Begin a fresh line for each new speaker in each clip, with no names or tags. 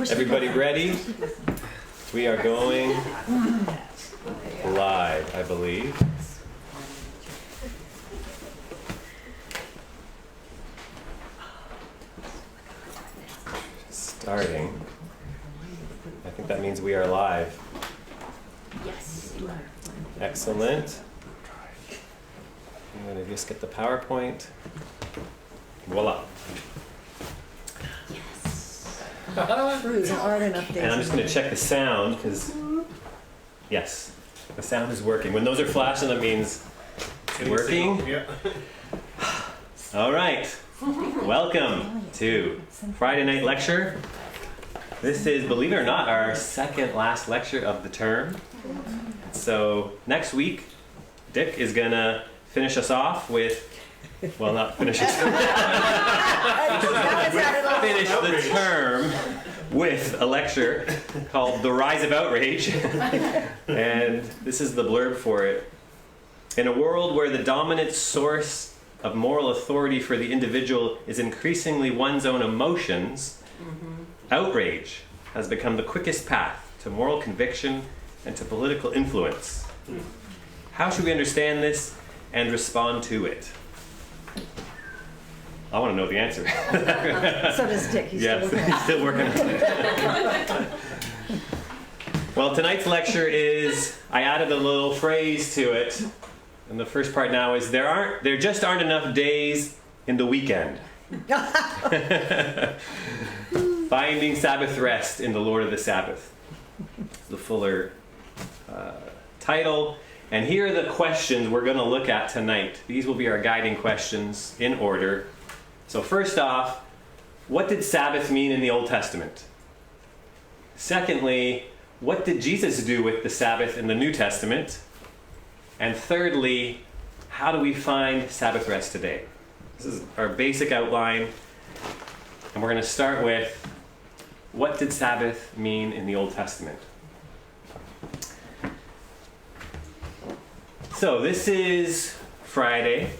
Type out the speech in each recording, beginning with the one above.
Everybody ready? We are going live, I believe. Starting. I think that means we are live.
Yes.
Excellent. I'm going to just get the PowerPoint. Voila.
And
I'm just going to check the sound because, yes, the sound is working. When those are flashing, that means it's working.
Yeah.
All right. Welcome to Friday night lecture. This is, believe it or not, our second last lecture of the term. So next week, Dick is going to finish us off with, well, not finish us finish the term with a lecture called The Rise of Outrage. And this is the blurb for it. In a world where the dominant source of moral authority for the individual is increasingly one's own emotions, outrage has become the quickest path to moral conviction and to political influence. How should we understand this and respond to it? I want to know the answer.
So does Dick. He's
still working on it. Well, tonight's lecture is, I added a little phrase to it. And the first part now is, there just aren't enough days in the weekend. Finding Sabbath rest in the Lord of the Sabbath. The fuller title. And here are the questions we're going to look at tonight. These will be our guiding questions in order. So first off, what did Sabbath mean in the Old Testament? Secondly, what did Jesus do with the Sabbath in the New Testament? And thirdly, how do we find Sabbath rest today? This is our basic outline. And we're going to start with, what did Sabbath mean in the Old Testament? So this is Friday.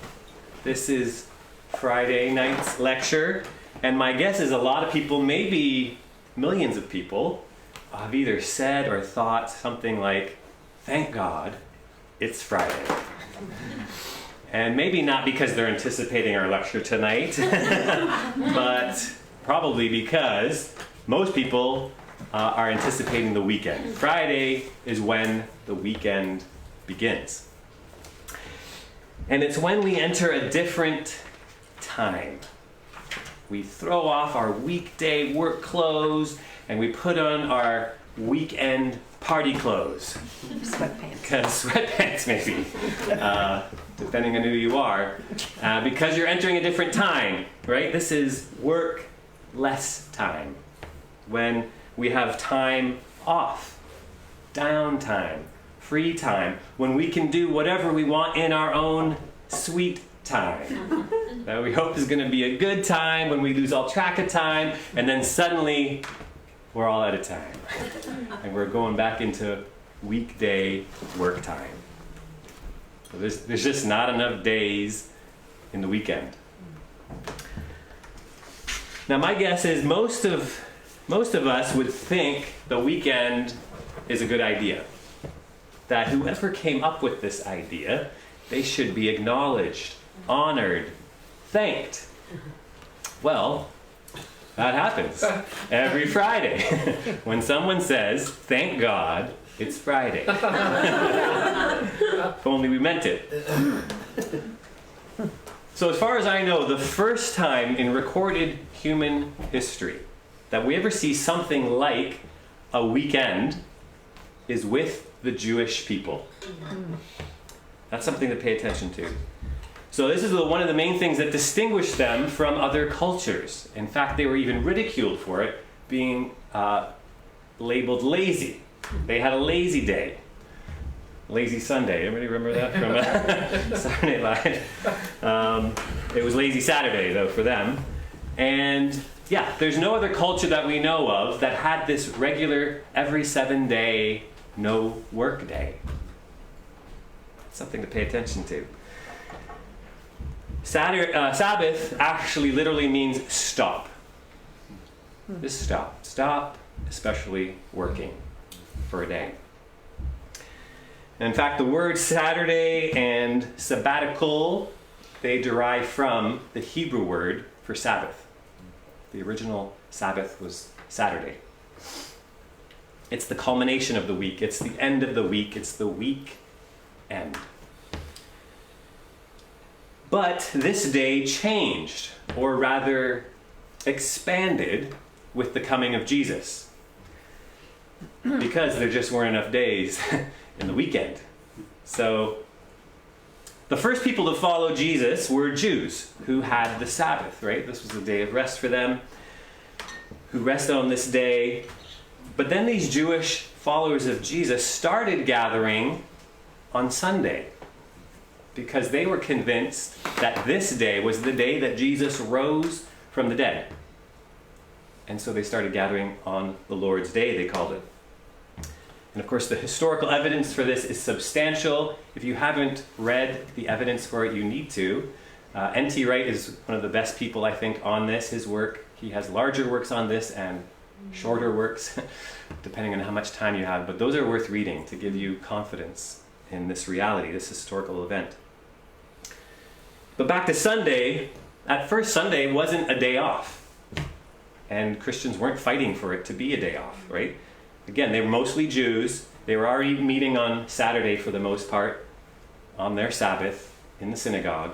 This is Friday night's lecture. And my guess is a lot of people, maybe millions of people, have either said or thought something like, thank God it's Friday. And maybe not because they're anticipating our lecture tonight, but probably because most people are anticipating the weekend. Friday is when the weekend begins. And it's when we enter a different time. We throw off our weekday work clothes and we put on our weekend party clothes. Sweatpants maybe, depending on who you are. Because you're entering a different time, right? This is work less time. When we have time off, downtime, free time, when we can do whatever we want in our own sweet time. That we hope is going to be a good time when we lose all track of time, and then suddenly we're all out of time. And we're going back into weekday work time. So there's just not enough days in the weekend. Now my guess is most of us would think the weekend is a good idea. That whoever came up with this idea, they should be acknowledged, honored, thanked. Well, that happens every Friday when someone says, thank God it's Friday. If only we meant it. So as far as I know, the first time in recorded human history that we ever see something like a weekend is with the Jewish people. That's something to pay attention to. So this is one of the main things that distinguished them from other cultures. In fact, they were even ridiculed for it, being labeled lazy. They had a lazy day. Lazy Sunday. Everybody remember that from Saturday Night Live? It was Lazy Saturday, though, for them. And yeah, there's no other culture that we know of that had this regular, every 7-day, no work day. Something to pay attention to. Sabbath actually literally means stop. Just stop. Stop, especially working for a day. And in fact, the words Saturday and sabbatical, they derive from the Hebrew word for Sabbath. The original Sabbath was Saturday. It's the culmination of the week. It's the end of the week. It's the week end. But this day changed, or rather expanded, with the coming of Jesus. Because there just weren't enough days in the weekend. So the first people to follow Jesus were Jews who had the Sabbath, right? This was a day of rest for them, who rested on this day. But then these Jewish followers of Jesus started gathering on Sunday because they were convinced that this day was the day that Jesus rose from the dead. And so they started gathering on the Lord's Day, they called it. And of course, the historical evidence for this is substantial. If you haven't read the evidence for it, you need to. N.T. Wright is one of the best people, I think, on this. His work, he has larger works on this and shorter works, depending on how much time you have. But those are worth reading to give you confidence in this reality, this historical event. But back to Sunday, at first Sunday wasn't a day off. And Christians weren't fighting for it to be a day off, right? Again, they were mostly Jews. They were already meeting on Saturday for the most part, on their Sabbath in the synagogue.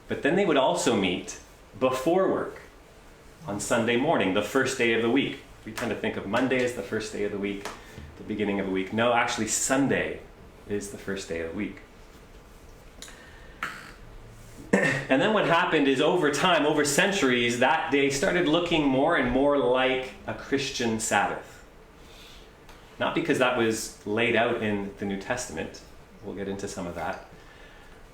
But then they would also meet before work on Sunday morning, the first day of the week. We tend to think of Monday as the first day of the week, the beginning of the week. No, actually Sunday is the first day of the week. And then what happened is over time, over centuries, that day started looking more and more like a Christian Sabbath. Not because that was laid out in the New Testament. We'll get into some of that.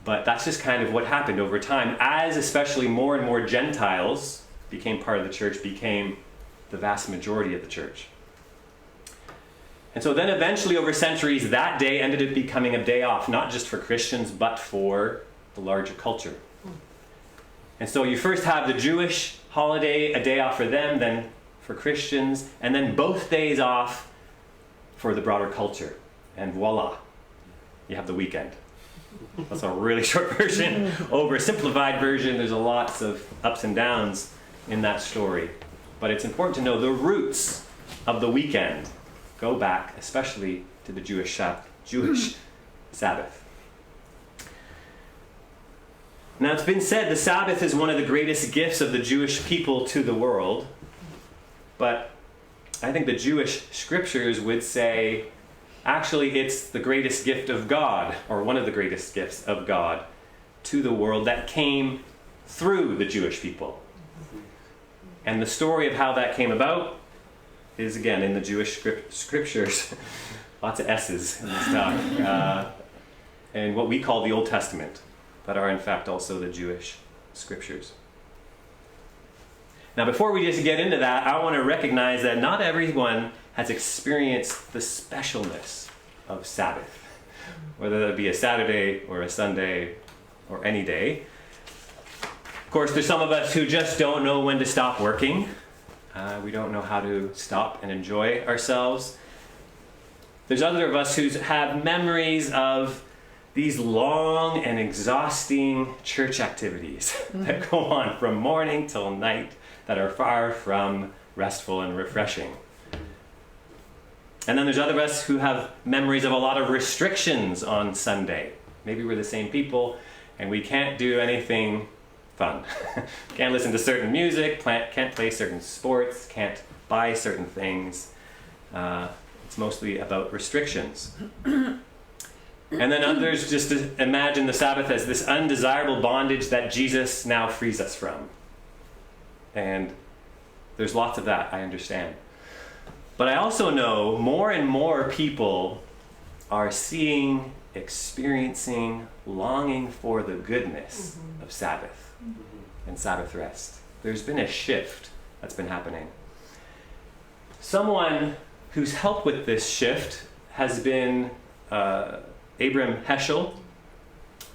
But that's just kind of what happened over time, as especially more and more Gentiles became part of the church, became the vast majority of the church. And so then eventually over centuries, that day ended up becoming a day off, not just for Christians, but for the larger culture. And so you first have the Jewish holiday, a day off for them, then for Christians, and then both days off for the broader culture. And voila, you have the weekend. That's a really short version. Oversimplified version, there's lots of ups and downs in that story. But it's important to know the roots of the weekend go back especially to the Jewish Sabbath. Now, it's been said the Sabbath is one of the greatest gifts of the Jewish people to the world. But I think the Jewish scriptures would say, actually, it's the greatest gift of God, or one of the greatest gifts of God to the world that came through the Jewish people. And the story of how that came about is, again, in the Jewish scriptures. Lots of S's in this talk. And what we call the Old Testament, that are in fact also the Jewish scriptures. Now, before we just get into that, I want to recognize that not everyone has experienced the specialness of Sabbath, whether that be a Saturday or a Sunday or any day. Of course, there's some of us who just don't know when to stop working. We don't know how to stop and enjoy ourselves. There's other of us who have memories of these long and exhausting church activities that go on from morning till night that are far from restful and refreshing. And then there's other of us who have memories of a lot of restrictions on Sunday. Maybe we're the same people and we can't do anything fun. Can't listen to certain music, can't play certain sports, can't buy certain things. It's mostly about restrictions. And then others just imagine the Sabbath as this undesirable bondage that Jesus now frees us from. And there's lots of that, I understand. But I also know more and more people are seeing, experiencing, longing for the goodness of Sabbath and Sabbath rest. There's been a shift that's been happening. Someone who's helped with this shift has been Abram Heschel.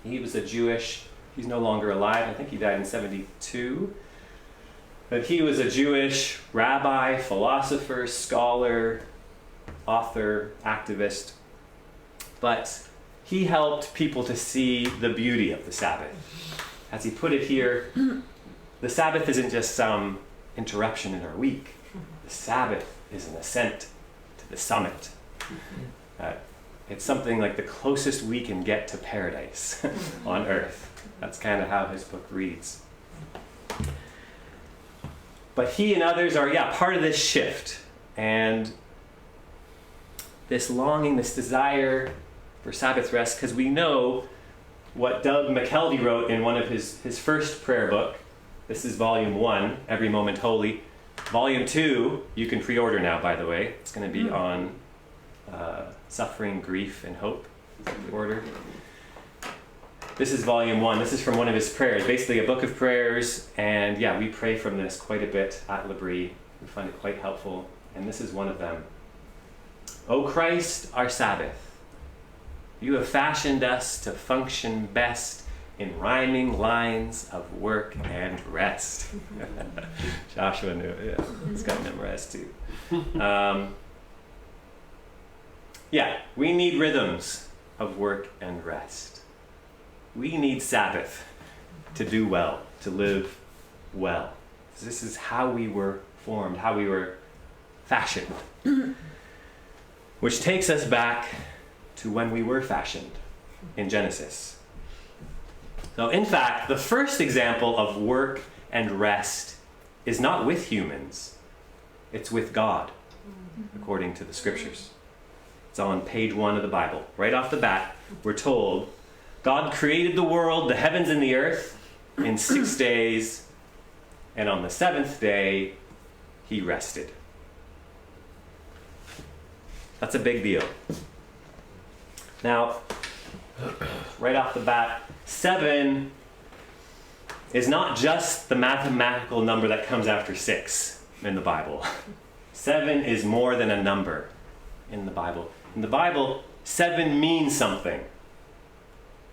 He was he's no longer alive. I think he died in 1972. that he was a Jewish rabbi, philosopher, scholar, author, activist, but he helped people to see the beauty of the Sabbath. As he put it here, the Sabbath isn't just some interruption in our week. The Sabbath is an ascent to the summit. It's something like the closest we can get to paradise on earth. That's kind of how his book reads. But he and others are, part of this shift. And this longing, this desire for Sabbath rest, because we know what Doug McKelvey wrote in one of his first prayer book. This is volume 1, Every Moment Holy. Volume 2, you can pre-order now, by the way. It's going to be on suffering, grief, and hope. Pre-order. This is volume 1. This is from one of his prayers, basically a book of prayers. And we pray from this quite a bit at L'Abri. We find it quite helpful. And this is one of them. O Christ, our Sabbath, you have fashioned us to function best in rhyming lines of work and rest. Joshua knew it. It's got memorized too. We need rhythms of work and rest. We need Sabbath to do well, to live well. This is how we were formed, how we were fashioned. Which takes us back to when we were fashioned in Genesis. So in fact, the first example of work and rest is not with humans. It's with God, according to the scriptures. It's on page 1 of the Bible. Right off the bat, we're told, God created the world, the heavens and the earth, in 6 days, and on the 7th day, he rested. That's a big deal. Now, right off the bat, 7 is not just the mathematical number that comes after 6 in the Bible. 7 is more than a number in the Bible. In the Bible, 7 means something.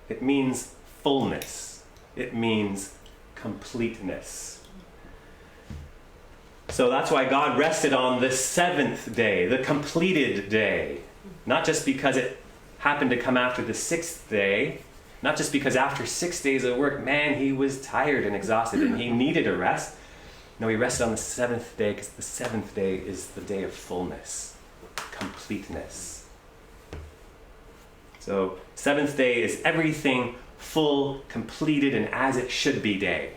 It means fullness. It means completeness. So that's why God rested on the 7th day, the completed day. Not just because it happened to come after the 6th day, not just because after 6 days of work, man, he was tired and exhausted and he needed a rest. No, he rested on the 7th day because the 7th day is the day of fullness, completeness. So 7th day is everything full, completed, and as it should be day.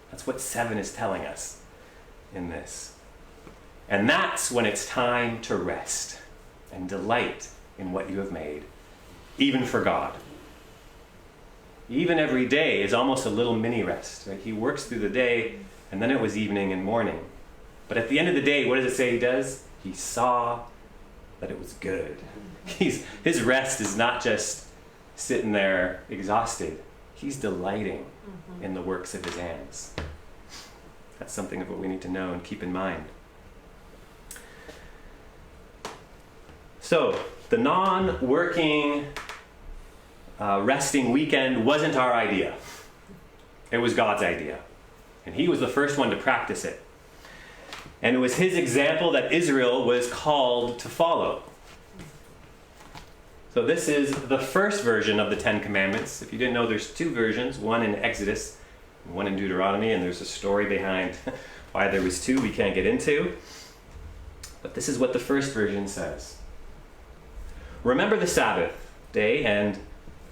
That's what 7 is telling us in this. And that's when it's time to rest and delight in what you have made, even for God. Even every day is almost a little mini rest. Right? He works through the day, and then it was evening and morning. But at the end of the day, what does it say he does? He saw that it was good. His rest is not just sitting there exhausted. He's delighting in the works of his hands. That's something of what we need to know and keep in mind. So, the non-working, resting weekend wasn't our idea. It was God's idea. And he was the first one to practice it. And it was his example that Israel was called to follow. So this is the first version of the 10 Commandments. If you didn't know, there's 2 versions, one in Exodus and one in Deuteronomy, and there's a story behind why there was 2 we can't get into. But this is what the first version says. Remember the Sabbath day, and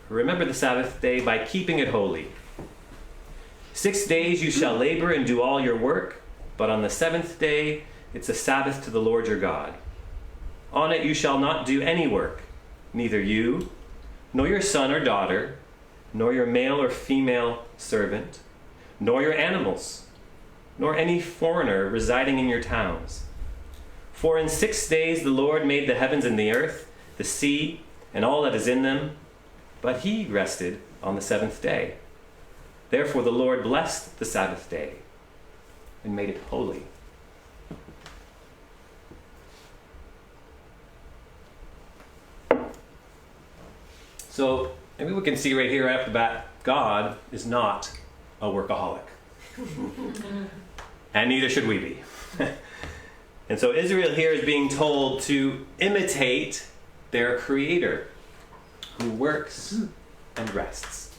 remember the Sabbath day by keeping it holy. 6 days you shall labor and do all your work, but on the 7th day it's a Sabbath to the Lord your God. On it you shall not do any work, neither you, nor your son or daughter, nor your male or female servant, nor your animals, nor any foreigner residing in your towns. For in 6 days the Lord made the heavens and the earth, the sea, and all that is in them, but he rested on the 7th day. Therefore the Lord blessed the Sabbath day and made it holy. So maybe we can see right here right off the bat, God is not a workaholic. And neither should we be. And so Israel here is being told to imitate their Creator, who works and rests,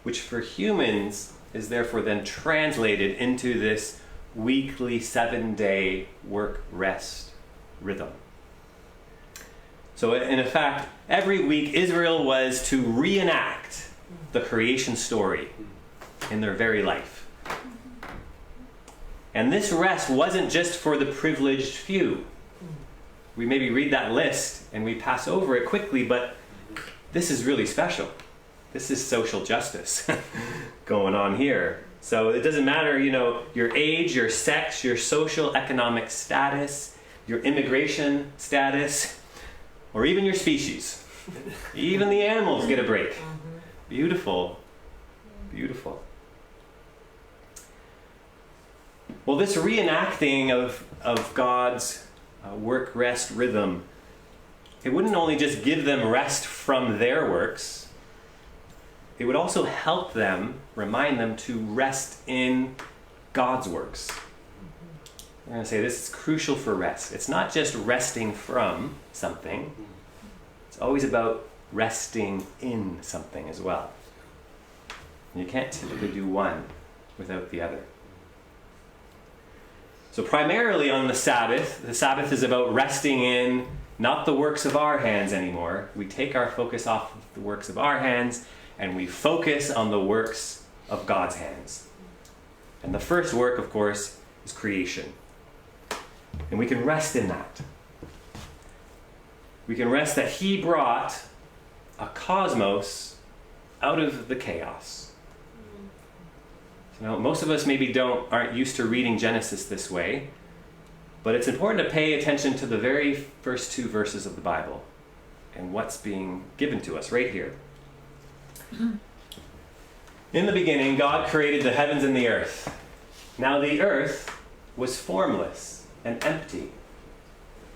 which for humans is therefore then translated into this weekly 7-day work-rest rhythm. So in fact, every week Israel was to reenact the creation story in their very life. And this rest wasn't just for the privileged few. We maybe read that list and we pass over it quickly, but this is really special. This is social justice going on here. So it doesn't matter, your age, your sex, your social economic status, your immigration status, or even your species. Even the animals get a break. Beautiful. Beautiful. Well, this reenacting of God's work-rest rhythm, it wouldn't only just give them rest from their works, it would also help them, remind them to rest in God's works. We're going to say this is crucial for rest. It's not just resting from something. It's always about resting in something as well. You can't typically do one without the other. So primarily on the Sabbath is about resting in not the works of our hands anymore. We take our focus off of the works of our hands and we focus on the works of God's hands. And the first work, of course, is creation. And we can rest in that. We can rest that He brought a cosmos out of the chaos. Most of us maybe aren't used to reading Genesis this way, but it's important to pay attention to the very first 2 verses of the Bible and what's being given to us right here. In the beginning, God created the heavens and the earth. Now the earth was formless and empty.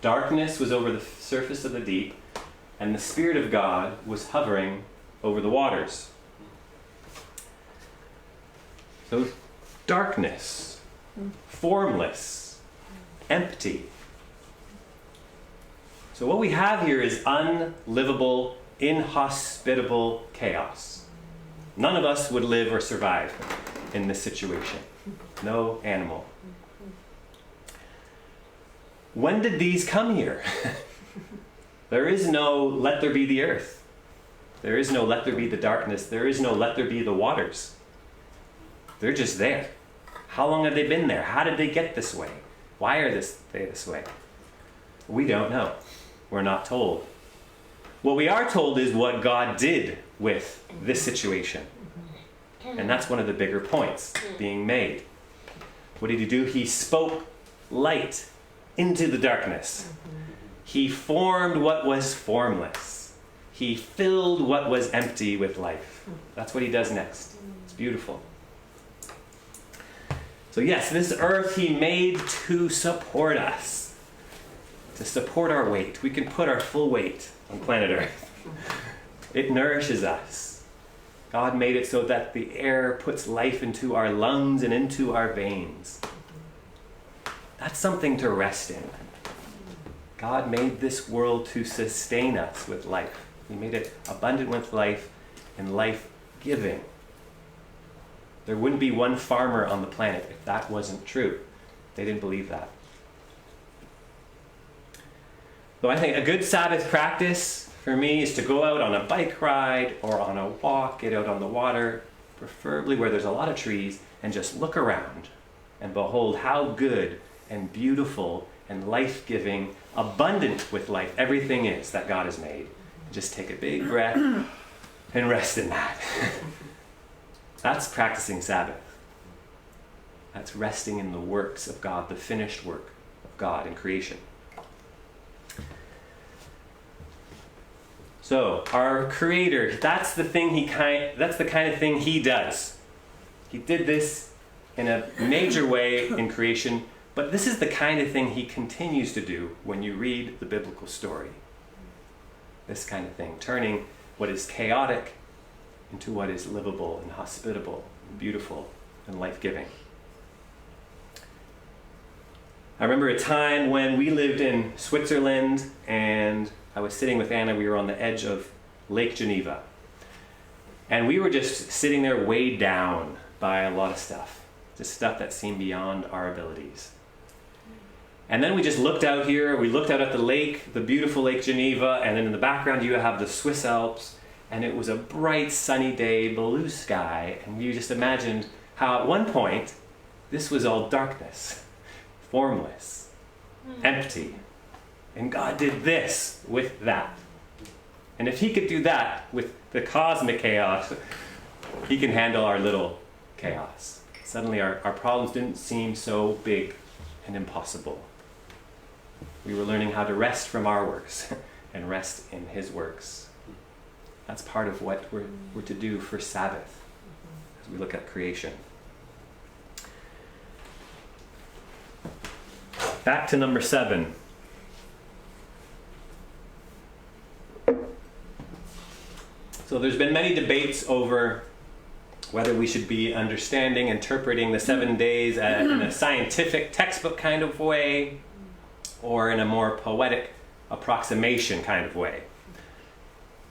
Darkness was over the surface of the deep, and the Spirit of God was hovering over the waters. So darkness, formless, empty. So what we have here is unlivable, inhospitable chaos. None of us would live or survive in this situation. No animal. When did these come here? There is no let there be the earth. There is no let there be the darkness. There is no let there be the waters. They're just there. How long have they been there? How did they get this way? Why are they this way? We don't know. We're not told. What we are told is what God did with this situation. And that's one of the bigger points being made. What did He do? He spoke light into the darkness. He formed what was formless. He filled what was empty with life. That's what He does next. It's beautiful. So yes, this earth He made to support us, to support our weight. We can put our full weight on planet Earth. It nourishes us. God made it so that the air puts life into our lungs and into our veins. That's something to rest in. God made this world to sustain us with life. He made it abundant with life and life-giving. There wouldn't be one farmer on the planet if that wasn't true. They didn't believe that. So I think a good Sabbath practice for me is to go out on a bike ride or on a walk, get out on the water, preferably where there's a lot of trees, and just look around and behold how good and beautiful and life-giving, abundant with life everything is that God has made. Just take a big breath and rest in that. That's practicing Sabbath. That's resting in the works of God, the finished work of God in creation. So, our Creator, that's the kind of thing He does. He did this in a major way in creation, but this is the kind of thing He continues to do when you read the biblical story. This kind of thing, turning what is chaotic into what is livable and hospitable and beautiful and life-giving. I remember a time when we lived in Switzerland and I was sitting with Anna. We were on the edge of Lake Geneva. And we were just sitting there weighed down by a lot of stuff. Just stuff that seemed beyond our abilities. And then we just looked out here. We looked out at the lake, the beautiful Lake Geneva. And then in the background you have the Swiss Alps. And it was a bright sunny day, blue sky. And we just imagined how at one point this was all darkness. Formless, empty. And God did this with that. And if he could do that with the cosmic chaos, he can handle our little chaos. Suddenly our problems didn't seem so big and impossible. We were learning how to rest from our works and rest in his works. That's part of what we're to do for Sabbath as we look at creation. Back to number 7. So there's been many debates over whether we should be understanding, interpreting the 7 days in a scientific textbook kind of way or in a more poetic approximation kind of way.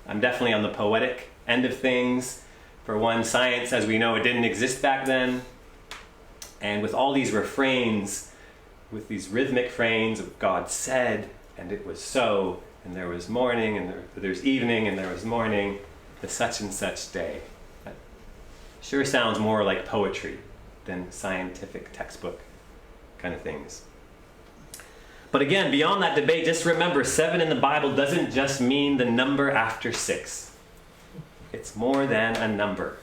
I'm definitely on the poetic end of things. For one, science, as we know, it didn't exist back then. And with all these refrains, with these rhythmic refrains of God said, and it was so, and there was morning, and there's evening, and there was morning, the such and such day. That sure sounds more like poetry than scientific textbook kind of things. But again, beyond that debate, just remember 7 in the Bible doesn't just mean the number after 6. It's more than a number.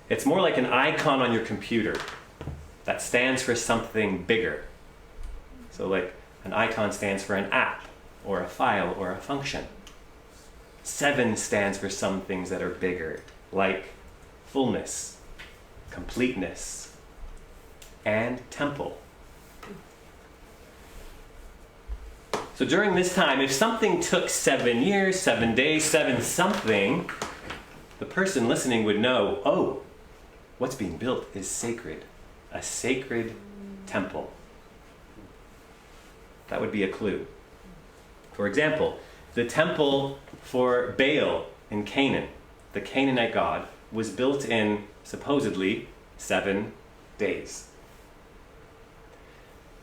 It's more like an icon on your computer that stands for something bigger. So like an icon stands for an app or a file or a function. 7 stands for some things that are bigger, like fullness, completeness, and temple. So during this time, if something took 7 years, 7 days, 7 something, the person listening would know, oh, what's being built is sacred. A sacred temple. That would be a clue. For example, the temple for Baal in Canaan, the Canaanite god, was built in, supposedly, 7 days.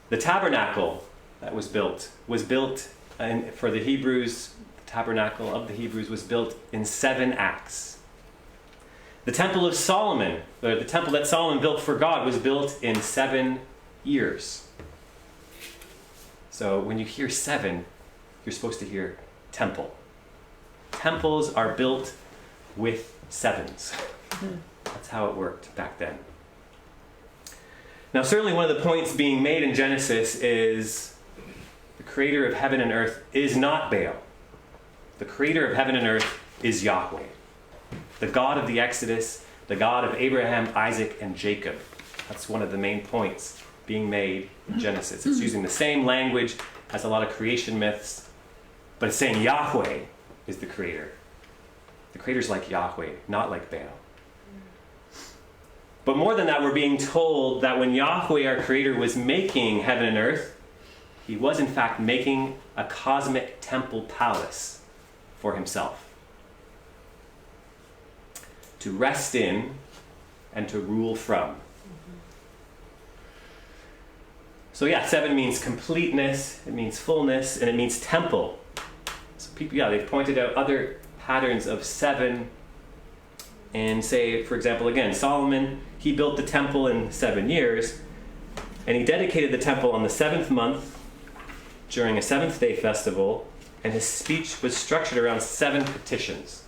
The tabernacle that was built for the Hebrews, the tabernacle of the Hebrews was built in 7 acts. The temple of Solomon, or the temple that Solomon built for God, was built in 7 years. So when you hear 7, you're supposed to hear temple. Temples are built with 7s. That's how it worked back then. Now certainly one of the points being made in Genesis is the creator of heaven and earth is not Baal. The creator of heaven and earth is Yahweh. The God of the Exodus, the God of Abraham, Isaac, and Jacob. That's one of the main points being made in Genesis. It's using the same language as a lot of creation myths, but it's saying Yahweh is the creator. The creator's like Yahweh, not like Baal. But more than that, we're being told that when Yahweh, our creator, was making heaven and earth, he was in fact making a cosmic temple palace for himself. To rest in and to rule from. So yeah, 7 means completeness, it means fullness, and it means temple. So people, they've pointed out other patterns of 7 and say, for example, again, Solomon, he built the temple in 7 years, and he dedicated the temple on the 7th month during a 7th day festival, and his speech was structured around 7 petitions.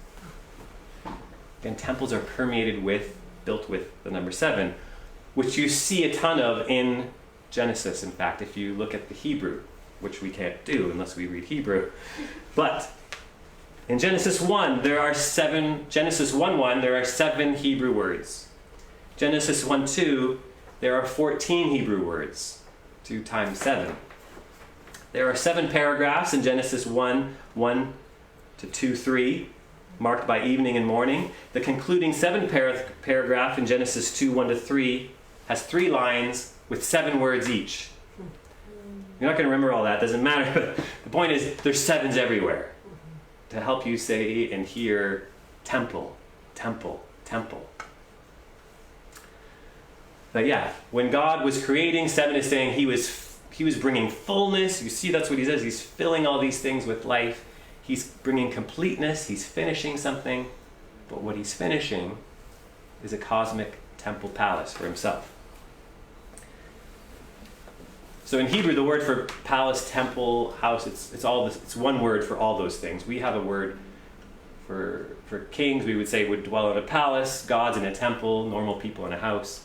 And temples are built with the number 7, which you see a ton of in Genesis, in fact, if you look at the Hebrew, which we can't do unless we read Hebrew. But in Genesis 1, Genesis 1:1, there are 7 Hebrew words. Genesis 1:2, there are 14 Hebrew words, 2 times 7. There are 7 paragraphs in Genesis 1:1 to 2:3. Marked by evening and morning. The concluding 7th paragraph in Genesis 2:1 to 3 has 3 lines with 7 words each. You're not going to remember all that, doesn't matter. But the point is, there's 7s everywhere to help you say and hear temple, temple, temple. But yeah, when God was creating, 7 is saying he was bringing fullness. You see, that's what he says. He's filling all these things with life. He's bringing completeness. He's finishing something. But what he's finishing is a cosmic temple palace for himself. So in Hebrew, the word for palace, temple, house, it's one word for all those things. We have a word for kings. We would say would dwell in a palace, gods in a temple, normal people in a house.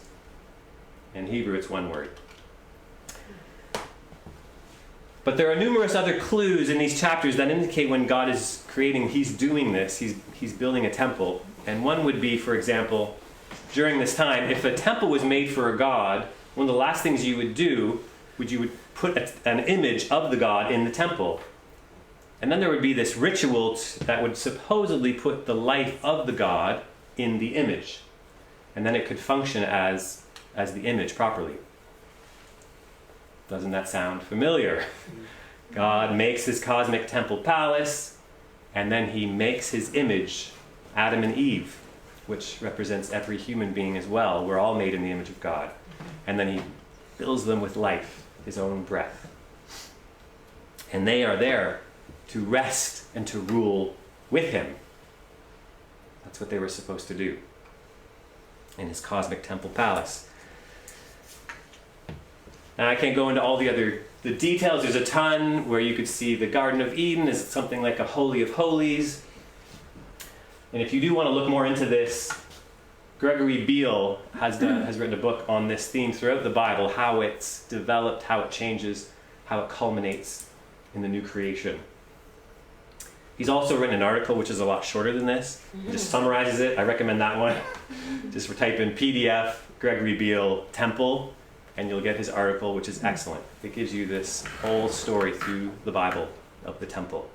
In Hebrew, it's one word. But there are numerous other clues in these chapters that indicate when God is creating, he's doing this, he's building a temple. And one would be, for example, during this time, if a temple was made for a god, one of the last things you would do you would put an image of the god in the temple. And then there would be this ritual that would supposedly put the life of the god in the image. And then it could function as the image properly. Doesn't that sound familiar? God makes his cosmic temple palace, and then he makes his image, Adam and Eve, which represents every human being as well. We're all made in the image of God. And then he fills them with life, his own breath. And they are there to rest and to rule with him. That's what they were supposed to do in his cosmic temple palace. Now, I can't go into all the details. There's a ton where you could see the Garden of Eden is something like a Holy of Holies. And if you do want to look more into this, Gregory Beale has written a book on this theme throughout the Bible, how it's developed, how it changes, how it culminates in the new creation. He's also written an article which is a lot shorter than this. It just summarizes it. I recommend that one. Just type in PDF, Gregory Beale, Temple, and you'll get his article, which is excellent. It gives you this whole story through the Bible of the temple.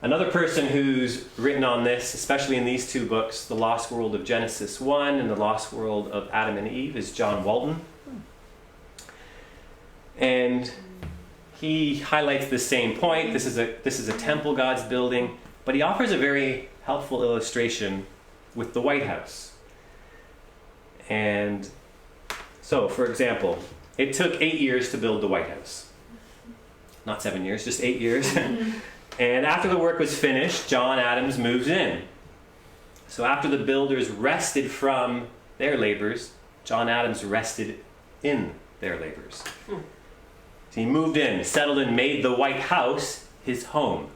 Another person who's written on this, especially in these 2 books, The Lost World of Genesis 1 and The Lost World of Adam and Eve, is John Walton. And he highlights the same point. This is a temple God's building, but he offers a very helpful illustration with the White House. And so, for example, it took 8 years to build the White House. Not 7 years, just 8 years. And after the work was finished, John Adams moves in. So after the builders rested from their labors, John Adams rested in their labors. So he moved in, settled in, made the White House his home,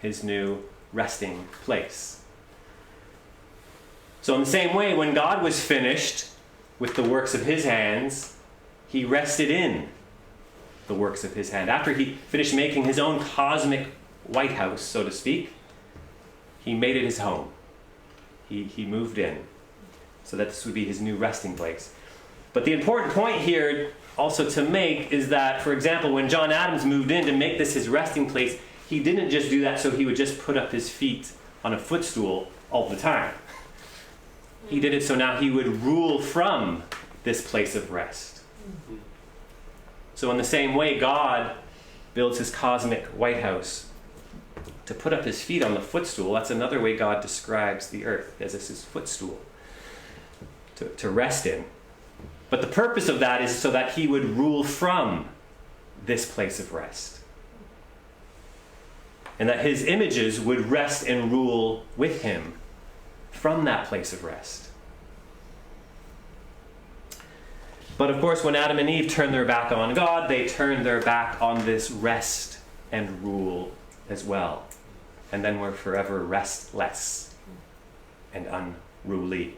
his new resting place. So in the same way, when God was finished with the works of his hands, he rested in the works of his hand. After he finished making his own cosmic White House, so to speak, he made it his home. He moved in so that this would be his new resting place. But the important point here also to make is that, for example, when John Adams moved in to make this his resting place, he didn't just do that so he would just put up his feet on a footstool all the time. He did it so now he would rule from this place of rest. So in the same way, God builds his cosmic White House to put up his feet on the footstool. That's another way God describes the earth, as his footstool to rest in. But the purpose of that is so that he would rule from this place of rest. And that his images would rest and rule with him from that place of rest. But of course, when Adam and Eve turned their back on God, they turned their back on this rest and rule as well. And then we're forever restless and unruly.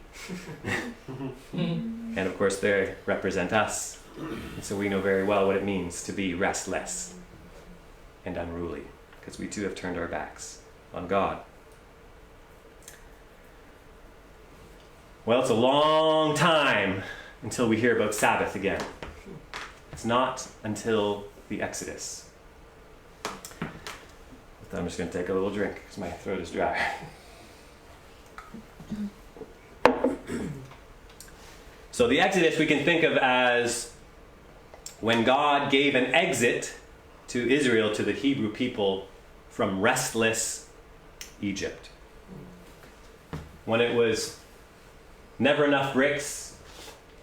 And of course, they represent us. And so we know very well what it means to be restless and unruly, because we too have turned our backs on God. Well, it's a long time until we hear about Sabbath again. It's not until the Exodus. I'm just going to take a little drink because my throat is dry. So the Exodus we can think of as when God gave an exit to Israel, to the Hebrew people, from restless Egypt. When it was never enough bricks,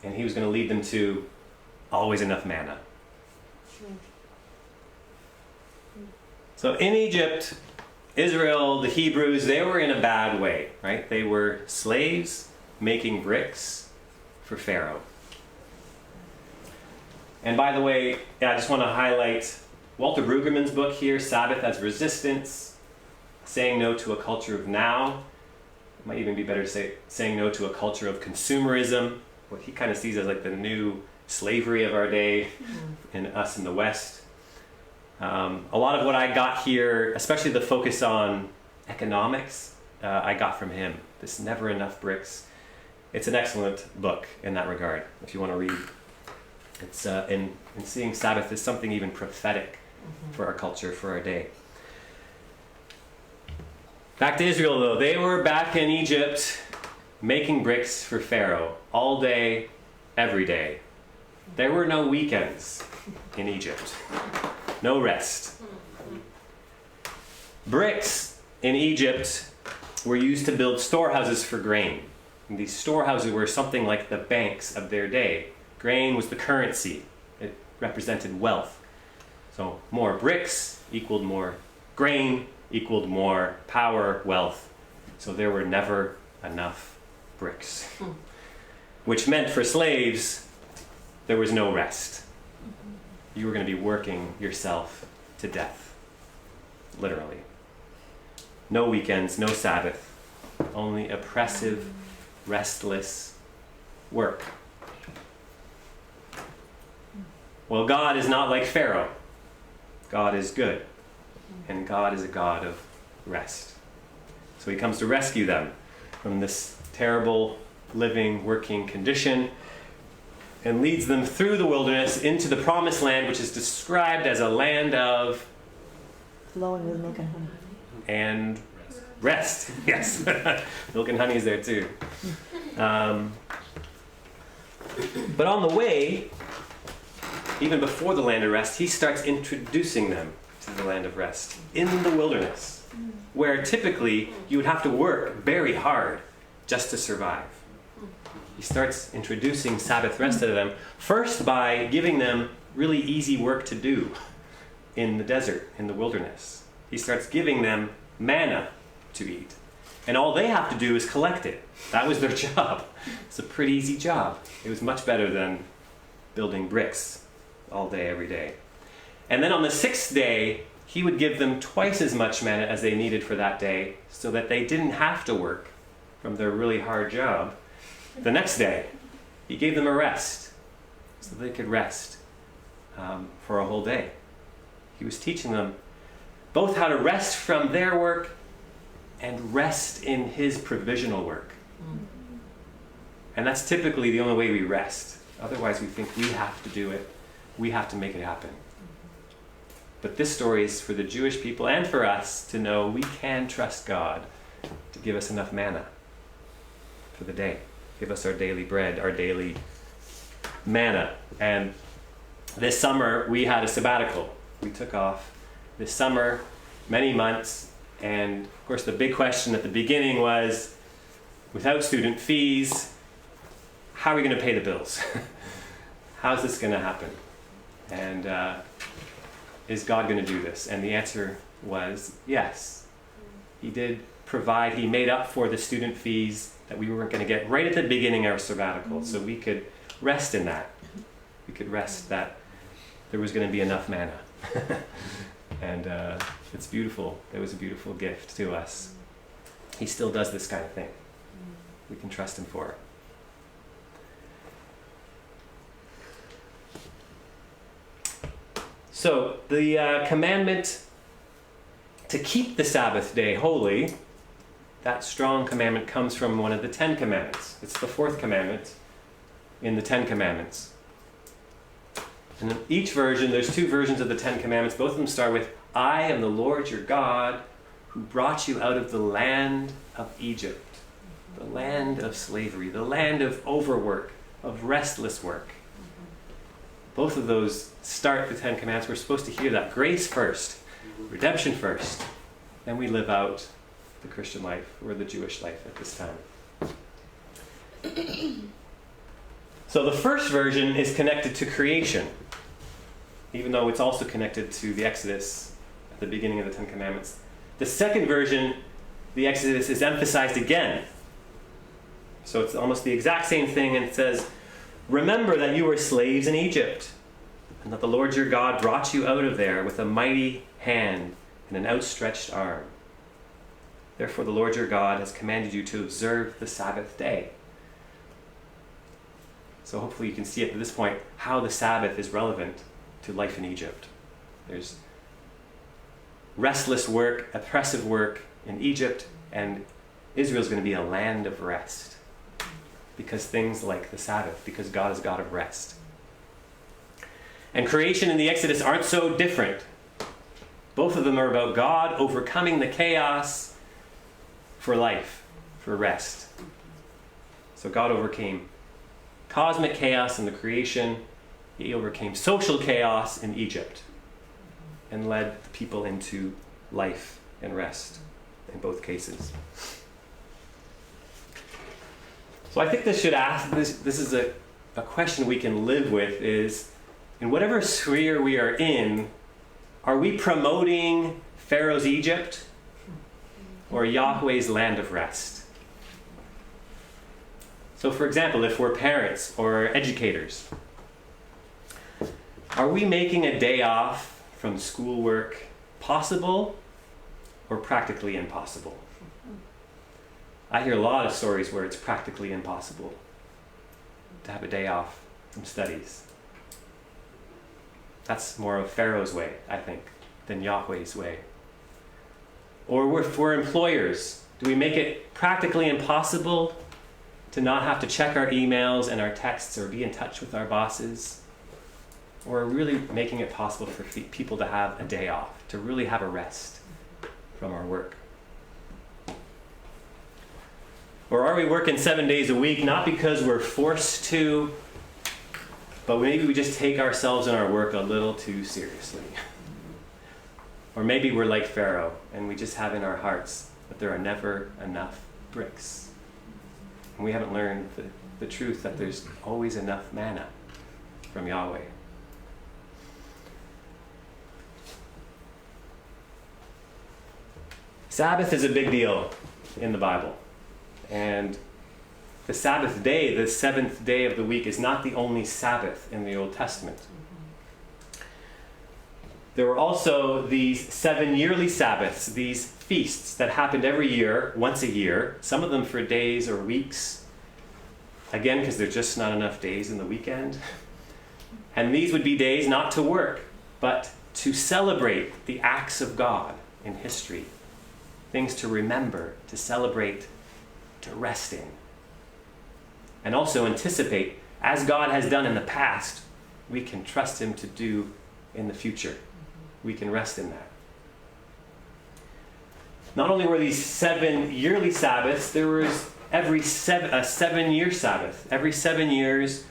and he was going to lead them to always enough manna. So in Egypt, Israel, the Hebrews, they were in a bad way, right? They were slaves making bricks for Pharaoh. And by the way, I just want to highlight Walter Brueggemann's book here, Sabbath as Resistance, Saying No to a Culture of Now. It might even be better to say saying no to a culture of consumerism, what he kind of sees as like the new slavery of our day in us in the West. A lot of what I got here, especially the focus on economics, I got from him. This Never Enough Bricks. It's an excellent book in that regard, if you want to read. It's in seeing Sabbath as something even prophetic for our culture, for our day. Back to Israel, though. They were back in Egypt making bricks for Pharaoh all day, every day. There were no weekends in Egypt. No rest. Bricks in Egypt were used to build storehouses for grain. And these storehouses were something like the banks of their day. Grain was the currency. It represented wealth. So more bricks equaled more grain, equaled more power, wealth. So there were never enough bricks. Which meant for slaves, there was no rest. You were going to be working yourself to death. Literally. No weekends, no Sabbath. Only oppressive, restless work. Well, God is not like Pharaoh. God is good. And God is a God of rest. So he comes to rescue them from this terrible living, working condition and leads them through the wilderness into the promised land, which is described as a land of
Flowing with milk and honey.
and rest. Yes. Milk and honey is there too. But on the way, even before the land of rest, he starts introducing them to the land of rest in the wilderness, where typically you would have to work very hard just to survive. He starts introducing Sabbath rest to them, first by giving them really easy work to do in the desert, in the wilderness. He starts giving them manna to eat. And all they have to do is collect it. That was their job. It's a pretty easy job. It was much better than building bricks all day, every day. And then on the sixth day, he would give them twice as much manna as they needed for that day, so that they didn't have to work from their really hard job. The next day, he gave them a rest, so they could rest for a whole day. He was teaching them both how to rest from their work and rest in his provisional work. And that's typically the only way we rest. Otherwise, we think we have to do it. We have to make it happen. But this story is for the Jewish people and for us to know we can trust God to give us enough manna for the day. Give us our daily bread, our daily manna. And this summer, we had a sabbatical. We took off this summer, many months. And of course, the big question at the beginning was, without student fees, how are we going to pay the bills? How's this going to happen? And is God going to do this? And the answer was yes. He did provide, he made up for the student fees that we weren't going to get right at the beginning of our sabbatical. So we could rest in that. We could rest that there was going to be enough manna. And it's beautiful. It was a beautiful gift to us. He still does this kind of thing. We can trust him for it. So the commandment to keep the Sabbath day holy, that strong commandment comes from one of the 10 commandments. It's the fourth commandment in the 10 commandments. And in each version, there's two versions of the 10 commandments. Both of them start with, I am the Lord your God who brought you out of the land of Egypt, the land of slavery, the land of overwork, of restless work. Both of those start the Ten Commandments. We're supposed to hear that. Grace first, redemption first. Then we live out the Christian life or the Jewish life at this time. So the first version is connected to creation, even though it's also connected to the Exodus at the beginning of the Ten Commandments. The second version, the Exodus, is emphasized again. So it's almost the exact same thing, and it says, "Remember that you were slaves in Egypt, and that the Lord your God brought you out of there with a mighty hand and an outstretched arm. Therefore the Lord your God has commanded you to observe the Sabbath day." So hopefully you can see at this point how the Sabbath is relevant to life in Egypt. There's restless work, oppressive work in Egypt, and Israel's going to be a land of rest. Because things like the Sabbath, because God is God of rest. And creation and the Exodus aren't so different. Both of them are about God overcoming the chaos for life, for rest. So God overcame cosmic chaos in the creation. He overcame social chaos in Egypt and led the people into life and rest in both cases. So I think this should ask, this is a question we can live with, is in whatever sphere we are in, are we promoting Pharaoh's Egypt or Yahweh's land of rest? So for example, if we're parents or educators, are we making a day off from schoolwork possible or practically impossible? I hear a lot of stories where it's practically impossible to have a day off from studies. That's more of Pharaoh's way, I think, than Yahweh's way. Or if we're employers, do we make it practically impossible to not have to check our emails and our texts or be in touch with our bosses? Or are we really making it possible for people to have a day off, to really have a rest from our work? Or are we working 7 days a week, not because we're forced to, but maybe we just take ourselves and our work a little too seriously? Or maybe we're like Pharaoh, and we just have in our hearts that there are never enough bricks. And we haven't learned the truth that there's always enough manna from Yahweh. Sabbath is a big deal in the Bible. And the Sabbath day, the seventh day of the week, is not the only Sabbath in the Old Testament. There were also these 7 yearly Sabbaths, these feasts that happened every year, once a year, some of them for days or weeks. Again, because there's just not enough days in the weekend. And these would be days not to work, but to celebrate the acts of God in history. Things to remember, to celebrate, to rest in. And also anticipate, as God has done in the past, we can trust Him to do in the future. We can rest in that. Not only were these 7 yearly Sabbaths, there was a 7-year Sabbath. Every 7 years,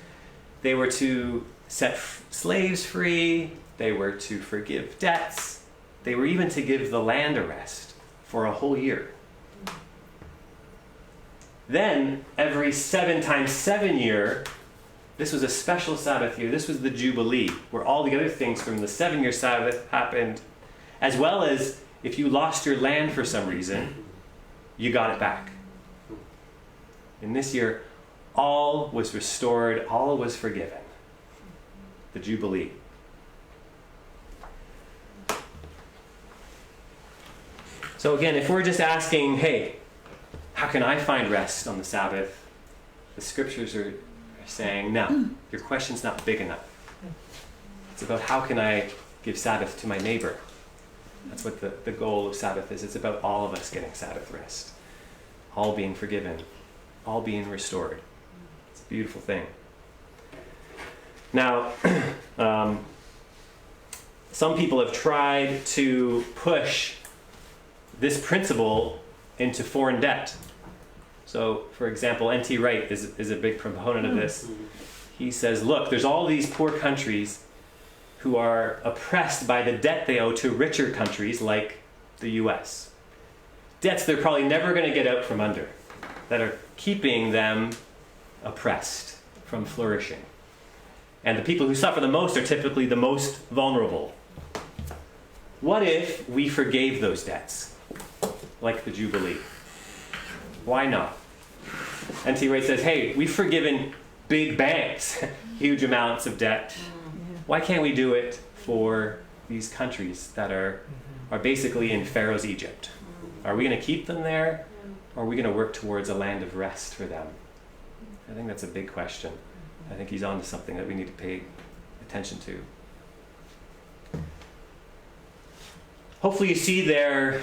they were to set slaves free. They were to forgive debts. They were even to give the land a rest for a whole year. Then, every 7 times 7 year, this was a special Sabbath year. This was the Jubilee, where all the other things from the 7-year Sabbath happened, as well as if you lost your land for some reason, you got it back. In this year, all was restored, all was forgiven. The Jubilee. So again, if we're just asking, hey, how can I find rest on the Sabbath? The scriptures are saying, no, your question's not big enough. It's about how can I give Sabbath to my neighbor? That's what the goal of Sabbath is. It's about all of us getting Sabbath rest. All being forgiven. All being restored. It's a beautiful thing. Now, some people have tried to push this principle into foreign debt. So, for example, N.T. Wright is a big proponent of this. He says, look, there's all these poor countries who are oppressed by the debt they owe to richer countries like the U.S. Debts they're probably never going to get out from under, that are keeping them oppressed from flourishing. And the people who suffer the most are typically the most vulnerable. What if we forgave those debts, like the Jubilee? Why not? N.T. Wright says, hey, we've forgiven big banks huge amounts of debt. Why can't we do it for these countries that are basically in Pharaoh's Egypt? Are we going to keep them there, or are we going to work towards a land of rest for them? I think that's a big question. I think he's on to something that we need to pay attention to. Hopefully you see there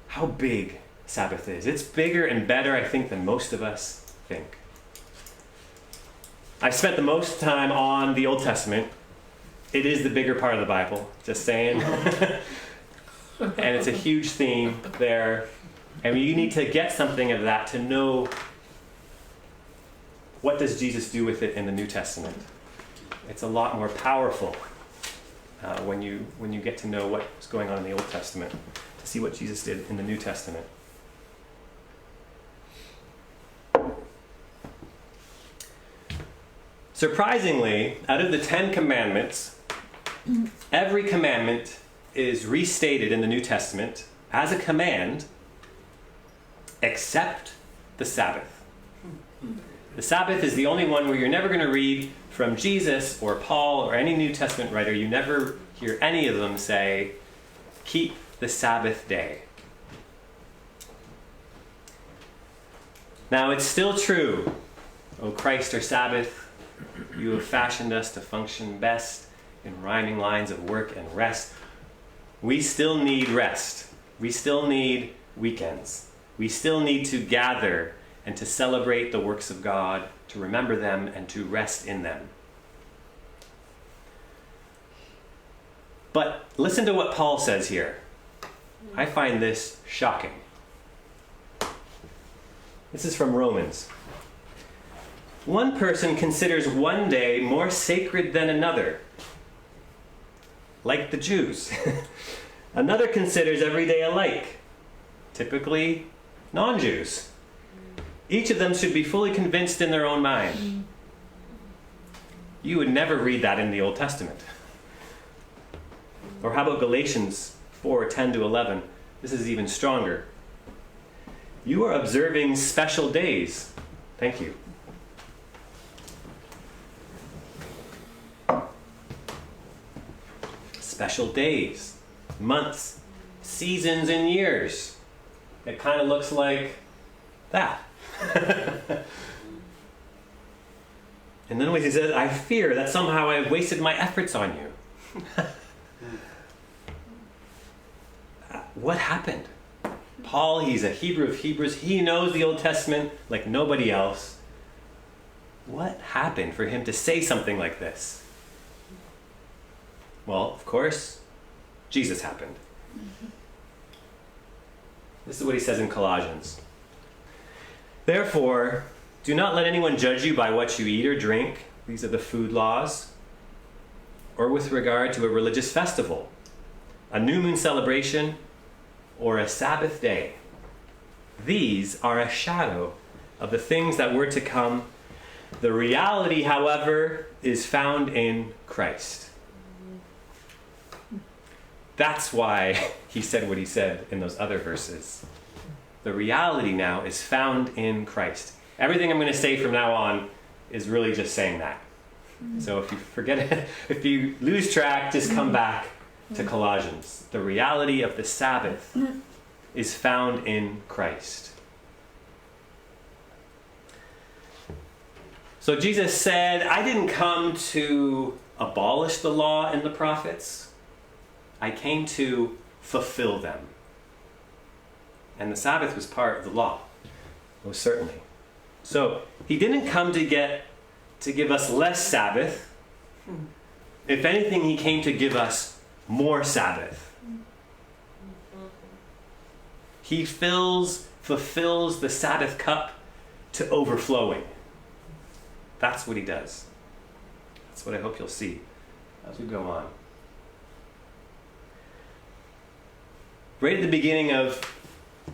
how big Sabbath is. It's bigger and better, I think, than most of us think. I've spent the most time on the Old Testament. It is the bigger part of the Bible, just saying. And it's a huge theme there. And you need to get something of that to know what does Jesus do with it in the New Testament. It's a lot more powerful when you get to know what's going on in the Old Testament, to see what Jesus did in the New Testament. Surprisingly, out of the 10 commandments, every commandment is restated in the New Testament as a command, except the Sabbath. The Sabbath is the only one where you're never going to read from Jesus or Paul or any New Testament writer. You never hear any of them say, keep the Sabbath day. Now, it's still true, O Christ, our Sabbath, you have fashioned us to function best in rhyming lines of work and rest. We still need rest. We still need weekends. We still need to gather and to celebrate the works of God, to remember them and to rest in them. But listen to what Paul says here. I find this shocking. This is from Romans. One person considers one day more sacred than another, like the Jews. Another considers every day alike, typically non-Jews. Each of them should be fully convinced in their own mind. You would never read that in the Old Testament. Or how about Galatians 4:10-11? This is even stronger. You are observing special days. Thank you. Special days, months, seasons, and years. It kind of looks like that. And then when he says, I fear that somehow I've wasted my efforts on you. What happened? Paul, he's a Hebrew of Hebrews. He knows the Old Testament like nobody else. What happened for him to say something like this? Well, of course, Jesus happened. This is what he says in Colossians. Therefore, do not let anyone judge you by what you eat or drink. These are the food laws. Or with regard to a religious festival, a new moon celebration, or a Sabbath day. These are a shadow of the things that were to come. The reality, however, is found in Christ. That's why he said what he said in those other verses. The reality now is found in Christ. Everything I'm going to say from now on is really just saying that. So if you forget it, if you lose track, just come back to Colossians. The reality of the Sabbath is found in Christ. So Jesus said, I didn't come to abolish the law and the prophets. I came to fulfill them. And the Sabbath was part of the law, most certainly. So he didn't come to give us less Sabbath. If anything, he came to give us more Sabbath. He fills fulfills the Sabbath cup to overflowing. That's what he does. That's what I hope you'll see as we go on. Right at the beginning of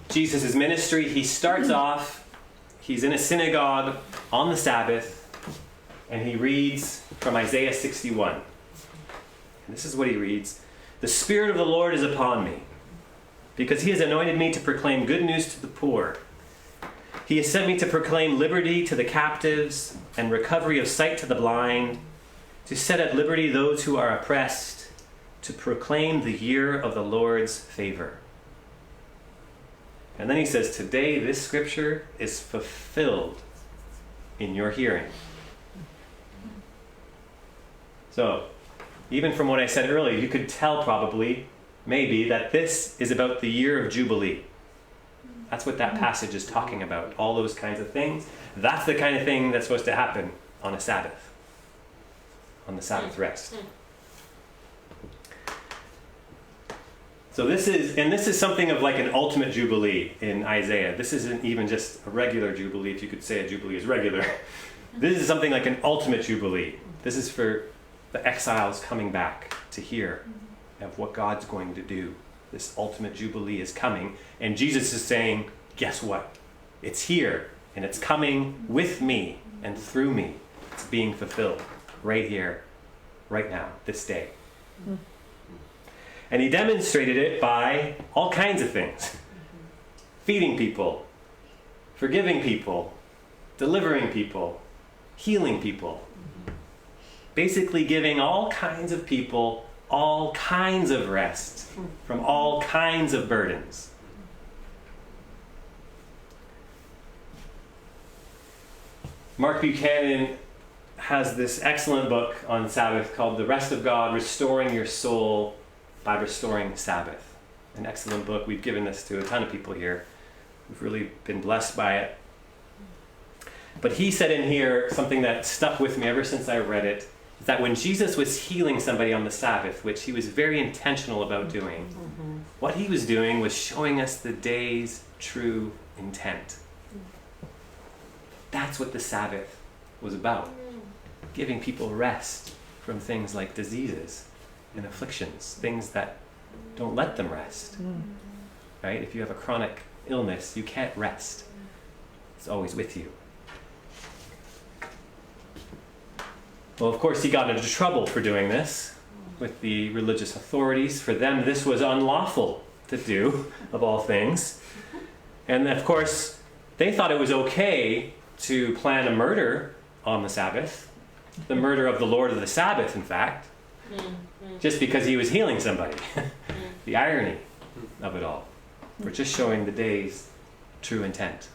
Jesus' ministry, he starts off, he's in a synagogue on the Sabbath, and he reads from Isaiah 61. And this is what he reads. "The Spirit of the Lord is upon me, because he has anointed me to proclaim good news to the poor. He has sent me to proclaim liberty to the captives and recovery of sight to the blind, to set at liberty those who are oppressed, to proclaim the year of the Lord's favor." And then he says, "Today this scripture is fulfilled in your hearing." So, even from what I said earlier, you could tell probably, maybe, that this is about the year of Jubilee. That's what that passage is talking about. All those kinds of things. That's the kind of thing that's supposed to happen on a Sabbath. On the Sabbath rest. So this is something of like an ultimate Jubilee in Isaiah. This isn't even just a regular Jubilee, if you could say a Jubilee is regular. This is something like an ultimate Jubilee. This is for the exiles coming back to hear of what God's going to do. This ultimate Jubilee is coming. And Jesus is saying, guess what? It's here. And it's coming with me and through me. It's being fulfilled right here, right now, this day. And he demonstrated it by all kinds of things. Feeding people, forgiving people, delivering people, healing people. Basically giving all kinds of people all kinds of rest from all kinds of burdens. Mark Buchanan has this excellent book on Sabbath called The Rest of God, Restoring Your Soul by Restoring Sabbath. An excellent book. We've given this to a ton of people here. We've really been blessed by it. But he said in here something that stuck with me ever since I read it, is that when Jesus was healing somebody on the Sabbath, which he was very intentional about doing, what he was doing was showing us the day's true intent. That's what the Sabbath was about. Giving people rest from things like diseases and afflictions, things that don't let them rest. Right? If you have a chronic illness, you can't rest. It's always with you. Well, of course, he got into trouble for doing this with the religious authorities. For them, this was unlawful to do, of all things. And of course, they thought it was okay to plan a murder on the Sabbath, the murder of the Lord of the Sabbath, in fact, just because he was healing somebody. The irony of it all. We're just showing the day's true intent.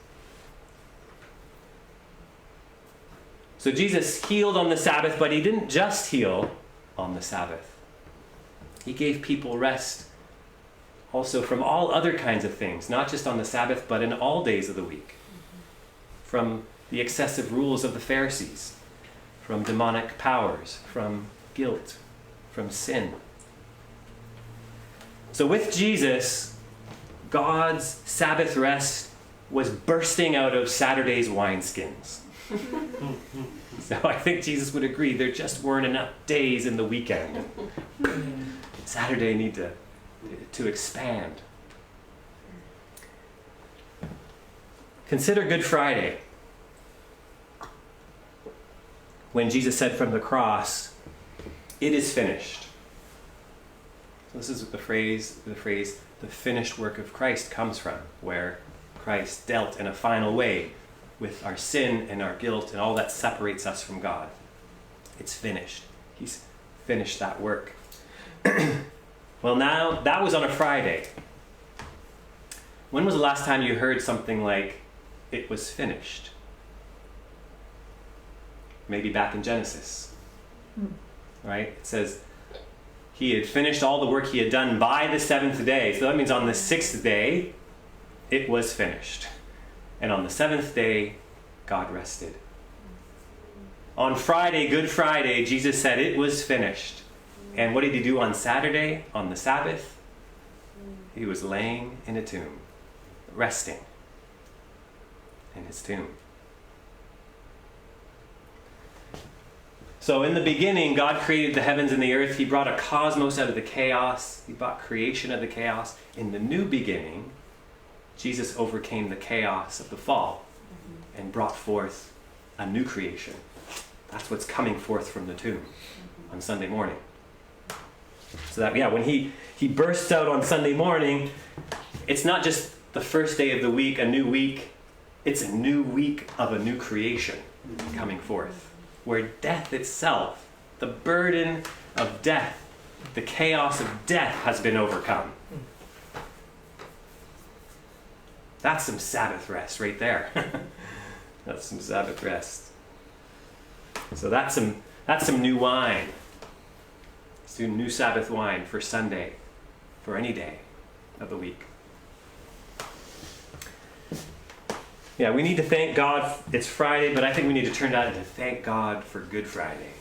So Jesus healed on the Sabbath, but he didn't just heal on the Sabbath. He gave people rest also from all other kinds of things, not just on the Sabbath, but in all days of the week. From the excessive rules of the Pharisees, from demonic powers, from guilt, from sin. So with Jesus, God's Sabbath rest was bursting out of Saturday's wineskins. So I think Jesus would agree there just weren't enough days in the weekend. Saturday needed to expand. Consider Good Friday, when Jesus said from the cross, "It is finished." So this is what the phrase, the finished work of Christ comes from, where Christ dealt in a final way with our sin and our guilt and all that separates us from God. It's finished. He's finished that work. Well, now, that was on a Friday. When was the last time you heard something like, "It was finished"? Maybe back in Genesis. Right? It says, he had finished all the work he had done by the seventh day. So that means on the sixth day, it was finished. And on the seventh day, God rested. On Friday, Good Friday, Jesus said it was finished. And what did he do on Saturday, on the Sabbath? He was laying in a tomb, resting. in his tomb. So in the beginning, God created the heavens and the earth. He brought a cosmos out of the chaos. He brought creation out of the chaos. In the new beginning, Jesus overcame the chaos of the fall and brought forth a new creation. That's what's coming forth from the tomb on Sunday morning. So that, when he bursts out on Sunday morning, it's not just the first day of the week, a new week. It's a new week of a new creation coming forth, where death itself, the burden of death, the chaos of death has been overcome. That's some Sabbath rest right there. That's some Sabbath rest. So that's some new wine. Let's do new Sabbath wine for Sunday, for any day of the week. Yeah, we need to thank God. It's Friday, but I think we need to turn that into thank God for Good Friday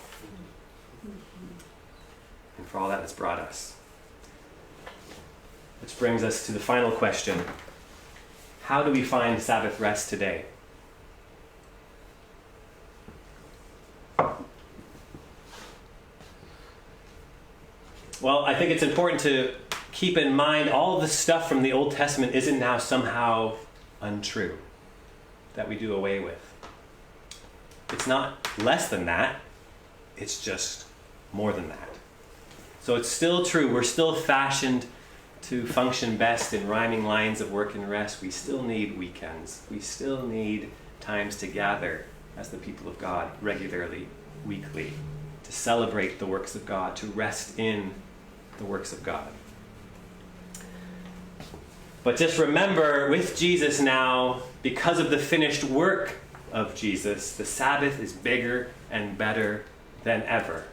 and for all that it's brought us. Which brings us to the final question. How do we find Sabbath rest today? Well, I think it's important to keep in mind all the stuff from the Old Testament isn't now somehow untrue, that we do away with. It's not less than that, it's just more than that. So it's still true, we're still fashioned to function best in rhyming lines of work and rest. We still need weekends. We still need times to gather as the people of God regularly, weekly, to celebrate the works of God, to rest in the works of God. But just remember, with Jesus now, because of the finished work of Jesus, the Sabbath is bigger and better than ever.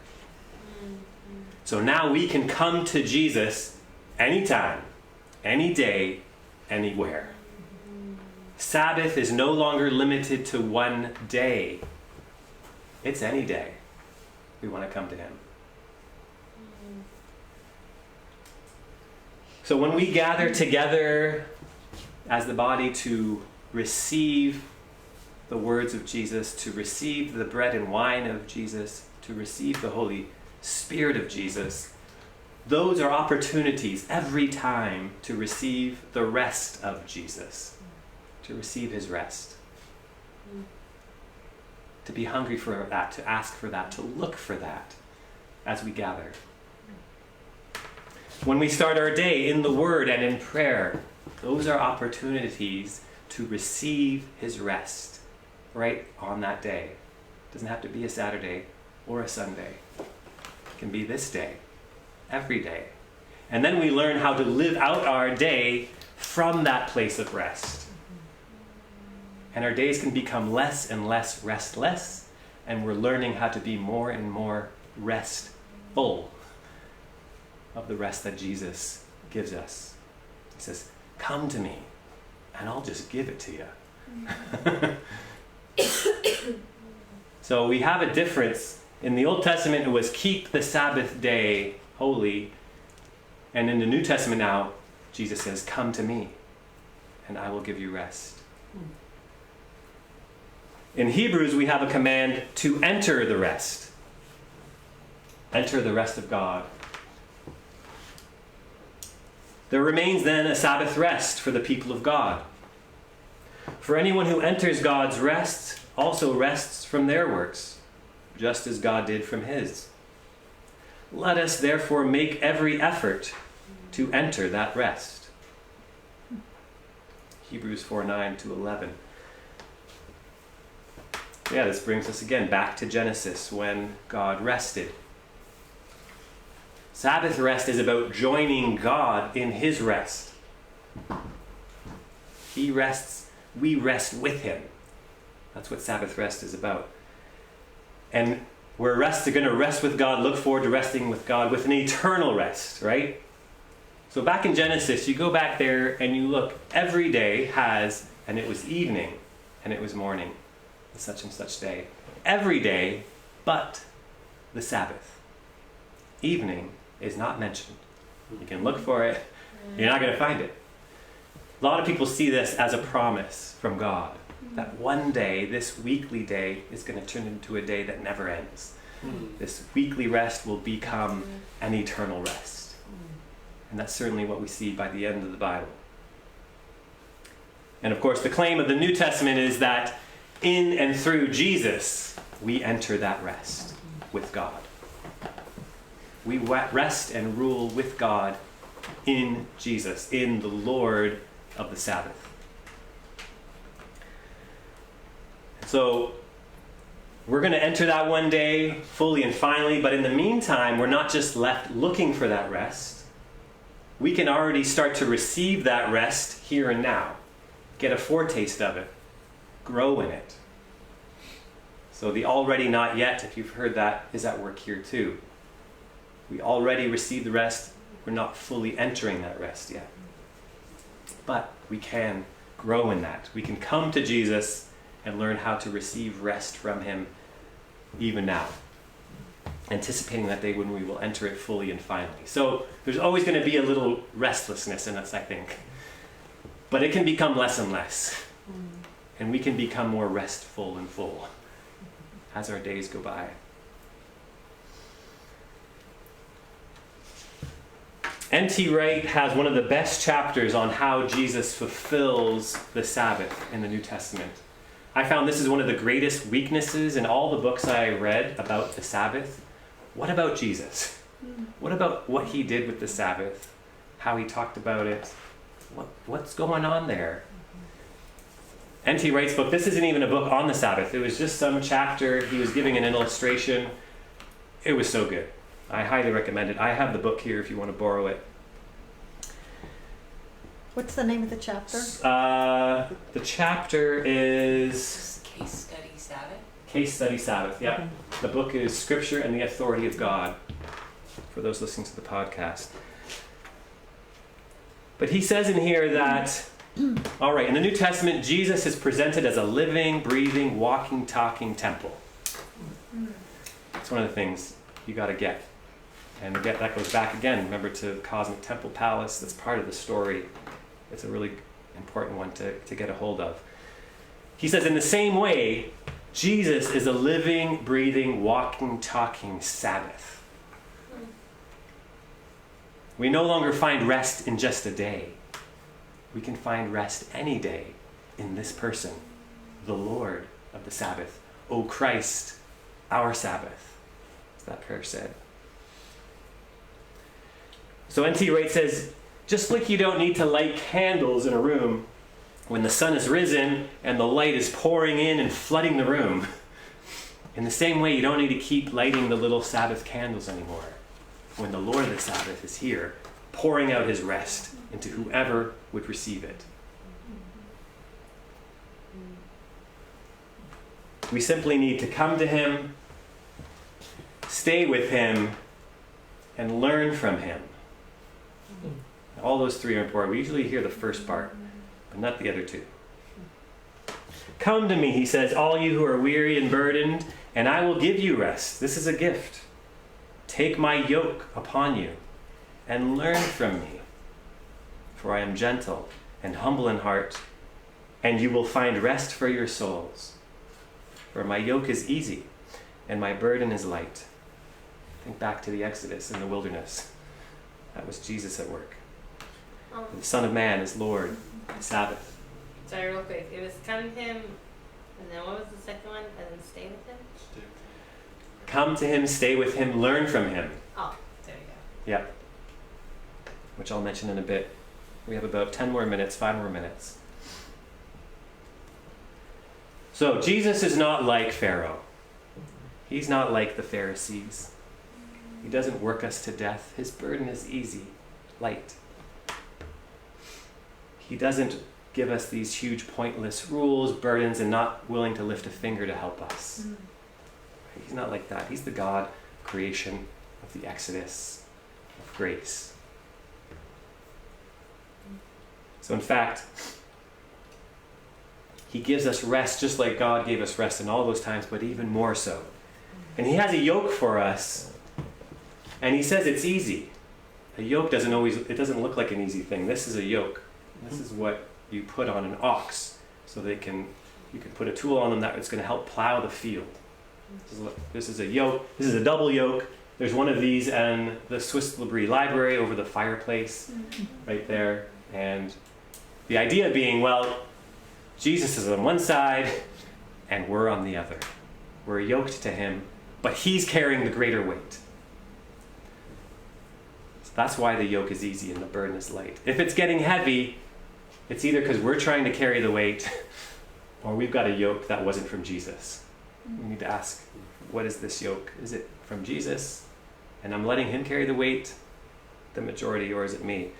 So now we can come to Jesus anytime, any day, anywhere. Sabbath is no longer limited to one day. It's any day we want to come to him. So when we gather together as the body to receive the words of Jesus, to receive the bread and wine of Jesus, to receive the Holy Spirit of Jesus, those are opportunities every time to receive the rest of Jesus, to receive his rest, to be hungry for that, to ask for that, to look for that as we gather. When we start our day in the Word and in prayer, those are opportunities to receive his rest right on that day. It doesn't have to be a Saturday or a Sunday. It can be this day, every day. And then we learn how to live out our day from that place of rest. And our days can become less and less restless, and we're learning how to be more and more restful of the rest that Jesus gives us. He says, come to me, and I'll just give it to you. So we have a difference. In the Old Testament, it was keep the Sabbath day holy. And in the New Testament now, Jesus says, come to me, and I will give you rest. In Hebrews, we have a command to enter the rest. Enter the rest of God. There remains then a Sabbath rest for the people of God. For anyone who enters God's rest also rests from their works, just as God did from his. Let us therefore make every effort to enter that rest. Hebrews 4:9-11. Yeah, this brings us again back to Genesis when God rested. Sabbath rest is about joining God in his rest. He rests, we rest with him. That's what Sabbath rest is about. And we're going to rest with God, look forward to resting with God with an eternal rest, right? So back in Genesis, you go back there and you look, every day has, and it was evening, and it was morning, such and such day. Every day, but the Sabbath. Evening is not mentioned. You can look for it. You're not going to find it. A lot of people see this as a promise from God. that one day, this weekly day, is going to turn into a day that never ends. This weekly rest will become an eternal rest. And that's certainly what we see by the end of the Bible. And of course, the claim of the New Testament is that in and through Jesus, we enter that rest with God. We rest and rule with God in Jesus, in the Lord of the Sabbath. So, we're going to enter that one day fully and finally, but in the meantime, we're not just left looking for that rest. We can already start to receive that rest here and now. Get a foretaste of it. Grow in it. So the already not yet, if you've heard that, is at work here too. We already received the rest. We're not fully entering that rest yet. But we can grow in that. We can come to Jesus and learn how to receive rest from him even now, anticipating that day when we will enter it fully and finally. So there's always going to be a little restlessness in us, I think. But it can become less and less. And we can become more restful and full as our days go by. N.T. Wright has one of the best chapters on how Jesus fulfills the Sabbath in the New Testament. I found this is one of the greatest weaknesses in all the books I read about the Sabbath. What about Jesus? What about what he did with the Sabbath? How he talked about it? What's going on there? N.T. Wright's book, this isn't even a book on the Sabbath. It was just some chapter. He was giving an illustration. It was so good. I highly recommend it. I have the book here if you want to borrow it.
What's the name of the chapter?
The chapter is...
Case Study Sabbath?
Case Study Sabbath, yeah.
Okay.
The book is Scripture and the Authority of God, for those listening to the podcast. But he says in here that, all right, in the New Testament, Jesus is presented as a living, breathing, walking, talking temple. It's one of the things you got to get. And again, that goes back again, remember, to Cosmic Temple Palace. That's part of the story. It's a really important one to get a hold of. He says, in the same way, Jesus is a living, breathing, walking, talking Sabbath. We no longer find rest in just a day. We can find rest any day in this person, the Lord of the Sabbath. O Christ, our Sabbath, as that prayer said. So N.T. Wright says, just like you don't need to light candles in a room when the sun has risen and the light is pouring in and flooding the room, in the same way you don't need to keep lighting the little Sabbath candles anymore when the Lord of the Sabbath is here, pouring out his rest into whoever would receive it. We simply need to come to him, stay with him, and learn from him. All those three are important. We usually hear the first part, but not the other two. Come to me, he says, all you who are weary and burdened, and I will give you rest. This is a gift. Take my yoke upon you and learn from me. For I am gentle and humble in heart, and you will find rest for your souls. For my yoke is easy and my burden is light. Think back to the Exodus in the wilderness. That was Jesus at work. The Son of Man is Lord, Sabbath.
Sorry, real quick. It was come to him, and then what was the second one? And then stay with him?
Come to him, stay with him, learn from him.
Oh, there you go.
Yep. Which I'll mention in a bit. We have about 5 more minutes. So, Jesus is not like Pharaoh. He's not like the Pharisees. He doesn't work us to death. His burden is easy, light. He doesn't give us these huge pointless rules, burdens, and not willing to lift a finger to help us. He's not like that. He's the God of creation, of the Exodus, of grace. So in fact, he gives us rest just like God gave us rest in all those times, but even more so. And he has a yoke for us, and he says it's easy. A yoke doesn't look like an easy thing. This is a yoke. This is what you put on an ox so they can You can put a tool on them that's going to help plow the field. This is a yoke. This is a double yoke. There's one of these in the Swiss Library Library over the fireplace right there. And the idea being, well, Jesus is on one side and we're on the other. We're yoked to him, but he's carrying the greater weight. So that's why the yoke is easy and the burden is light. If it's getting heavy, it's either because we're trying to carry the weight or we've got a yoke that wasn't from Jesus. We need to ask, what is this yoke? Is it from Jesus? And I'm letting him carry the weight, the majority, or is it me?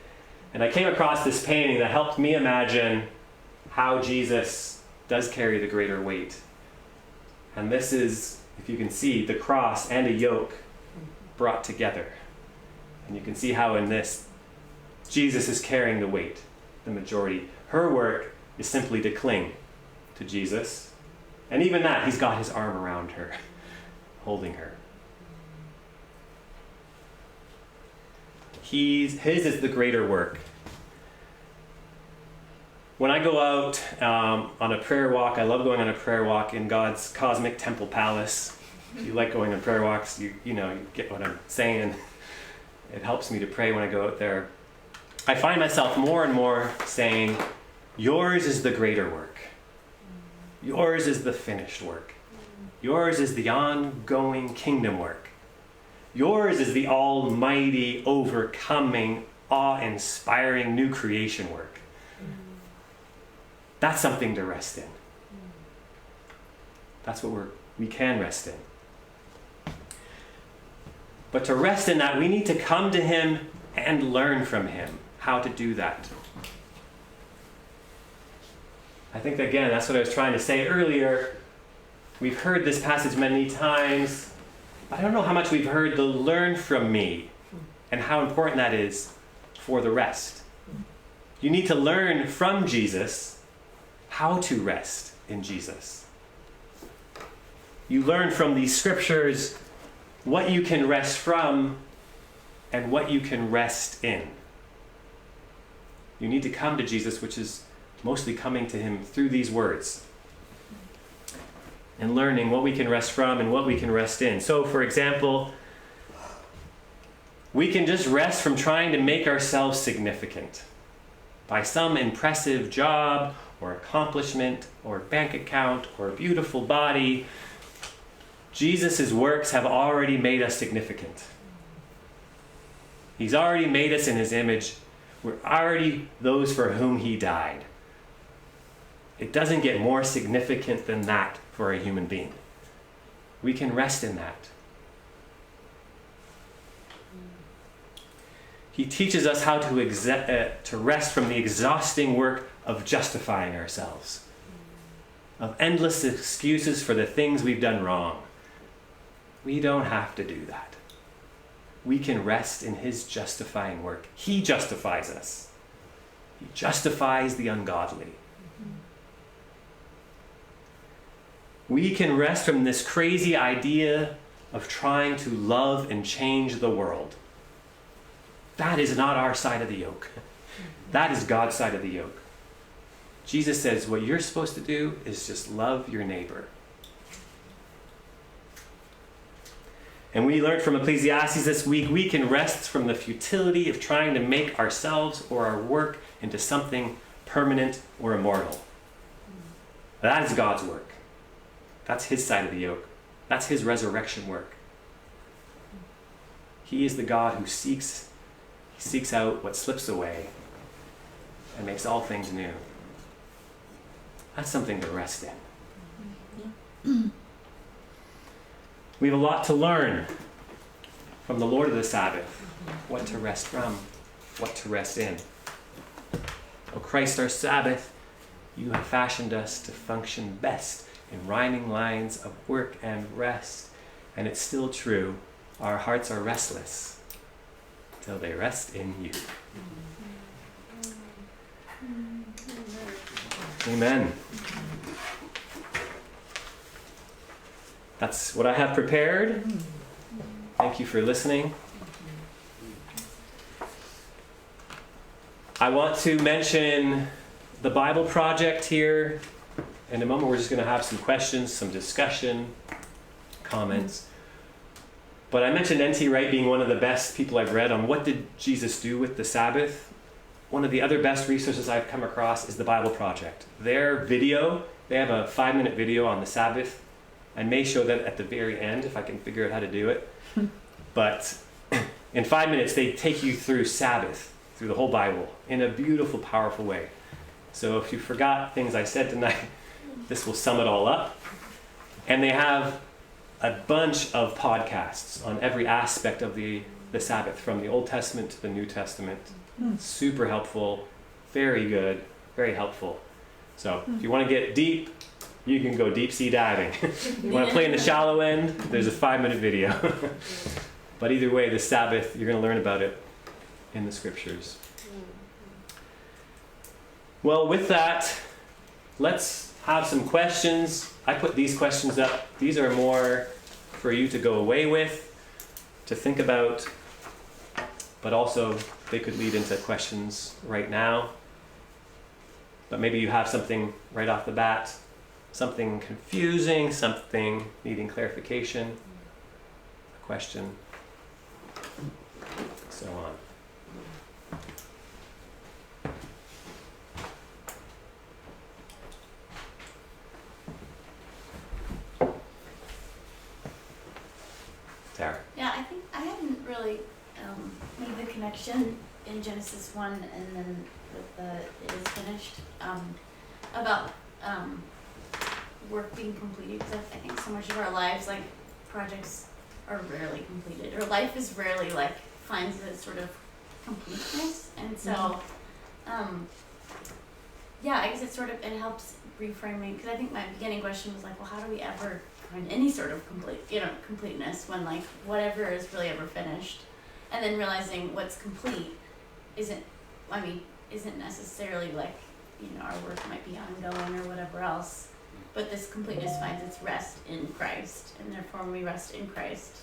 And I came across this painting that helped me imagine how Jesus does carry the greater weight. And this is, if you can see, the cross and a yoke brought together. And you can see how in this, Jesus is carrying the weight, the majority. Her work is simply to cling to Jesus. And even that, he's got his arm around her, holding her. His is the greater work. When I go out on a prayer walk, I love going on a prayer walk in God's cosmic temple palace. If you like going on prayer walks, you get what I'm saying. It helps me to pray when I go out there. I find myself more and more saying, yours is the greater work. Yours is the finished work. Yours is the ongoing kingdom work. Yours is the almighty, overcoming, awe-inspiring new creation work. That's something to rest in. That's what we can rest in. But to rest in that, we need to come to him and learn from him how to do that. I think, again, that's what I was trying to say earlier. We've heard this passage many times. I don't know how much we've heard the learn from me and how important that is for the rest. You need to learn from Jesus how to rest in Jesus. You learn from these scriptures what you can rest from and what you can rest in. You need to come to Jesus, which is mostly coming to him through these words and learning what we can rest from and what we can rest in. So, for example, we can just rest from trying to make ourselves significant by some impressive job or accomplishment or bank account or beautiful body. Jesus' works have already made us significant. He's already made us in his image. We're already those for whom he died. It doesn't get more significant than that for a human being. We can rest in that. He teaches us how to rest from the exhausting work of justifying ourselves, of endless excuses for the things we've done wrong. We don't have to do that. We can rest in his justifying work. He justifies us. He justifies the ungodly. We can rest from this crazy idea of trying to love and change the world. That is not our side of the yoke. That is God's side of the yoke. Jesus says what you're supposed to do is just love your neighbor. And we learned from Ecclesiastes this week, we can rest from the futility of trying to make ourselves or our work into something permanent or immortal. That is God's work. That's his side of the yoke. That's his resurrection work. He is the God who seeks out what slips away and makes all things new. That's something to rest in. We have a lot to learn from the Lord of the Sabbath. What to rest from, what to rest in. O Christ, our Sabbath, you have fashioned us to function best in rhyming lines of work and rest. And it's still true, our hearts are restless till they rest in you. Amen. That's what I have prepared. Thank you for listening. I want to mention the Bible Project here in a moment we're just going to have some questions, some discussion, comments. But I mentioned N.T. Wright being one of the best people I've read on what did Jesus do with the Sabbath. One of the other best resources I've come across is the Bible Project. Their video, they have a 5-minute video on the Sabbath. I may show that at the very end if I can figure out how to do it. But in 5 minutes, they take you through Sabbath, through the whole Bible, in a beautiful, powerful way. So if you forgot things I said tonight, this will sum it all up. And they have a bunch of podcasts on every aspect of the Sabbath, from the Old Testament to the New Testament. Super helpful, very good, very helpful. So if you want to get deep, you can go deep sea diving. You want to play in the shallow end, there's a 5-minute video. But either way, the Sabbath, you're going to learn about it in the scriptures. Well, with that, let's have some questions. I put these questions up. These are more for you to go away with, to think about, but also they could lead into questions right now. But maybe you have something right off the bat, something confusing, something needing clarification, a question, so on. Tara.
Yeah, I think I hadn't really made the connection in Genesis 1 and then with the it is finished about work being completed, because I think so much of our lives, like, projects are rarely completed, or life is rarely like finds a sort of completeness, and so yeah, I guess it helps reframing, because I think my beginning question was like, well, how do we ever find any sort of completeness when, like, whatever is really ever finished, and then realizing what's complete isn't necessarily like, our work might be ongoing or whatever else, but this completeness finds its rest in Christ, and therefore when we rest in Christ,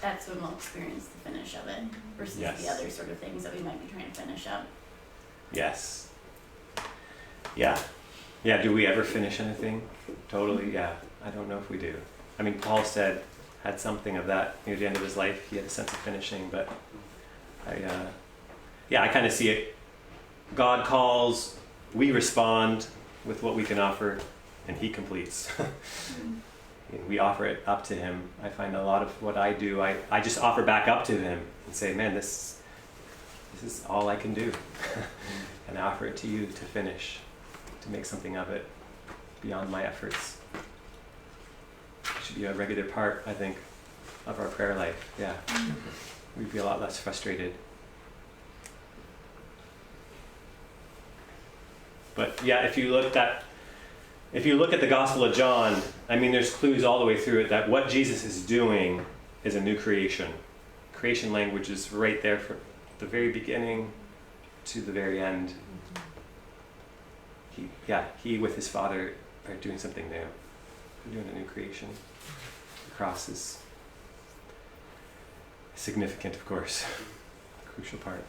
that's when we'll experience the finish of it versus the other sort of things that we might be trying to finish up.
Yes. Yeah. Yeah, do we ever finish anything? Totally, yeah. I don't know if we do. I mean, Paul had something of that near the end of his life. He had a sense of finishing, but I kind of see it. God calls, we respond with what we can offer, and he completes. We offer it up to him. I find a lot of what I do, I just offer back up to him and say, man, this is all I can do. And I offer it to you to finish, to make something of it beyond my efforts. It should be a regular part, I think, of our prayer life. Yeah. We'd be a lot less frustrated. But yeah, if you look at the Gospel of John, I mean, there's clues all the way through it that what Jesus is doing is a new creation. Creation language is right there from the very beginning to the very end. He with his Father are doing something new. They're doing a new creation. The cross is significant, of course, a crucial part.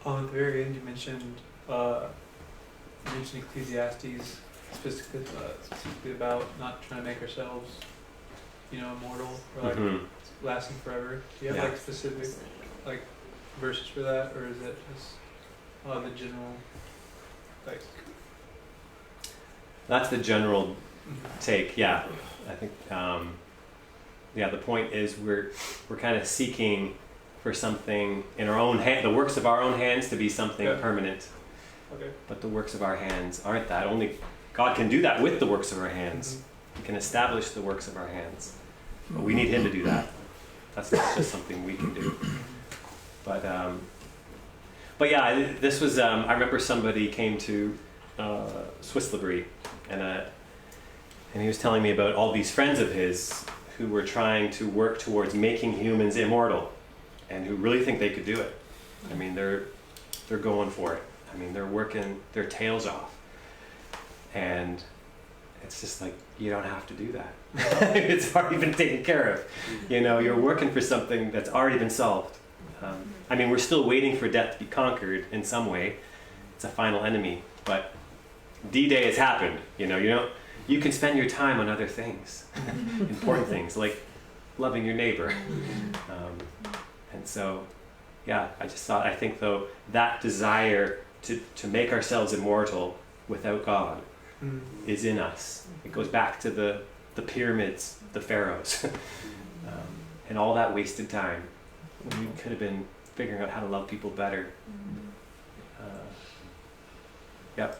At the very end, you mentioned Ecclesiastes specifically about not trying to make ourselves, immortal or like lasting forever. Do you have like specific like verses for that, or is it just the general like?
That's the general take. Yeah, I think. The point is we're kind of seeking for something in our own hand, the works of our own hands to be something permanent.
Okay.
But the works of our hands aren't that. Only God can do that with the works of our hands. He can establish the works of our hands. But we need him to do that. That's not just something we can do. But yeah, this was, I remember somebody came to Swiss Library and he was telling me about all these friends of his who were trying to work towards making humans immortal, and who really think they could do it. I mean, they're going for it. I mean, they're working their tails off. And it's just like, you don't have to do that. It's already been taken care of. You know, you're working for something that's already been solved. I mean, we're still waiting for death to be conquered in some way. It's a final enemy, but D-Day has happened. You know, you can spend your time on other things, important things like loving your neighbor. And so, yeah, I think though, that desire to make ourselves immortal without God is in us. It goes back to the pyramids, the pharaohs, and all that wasted time when we could have been figuring out how to love people better. Yep.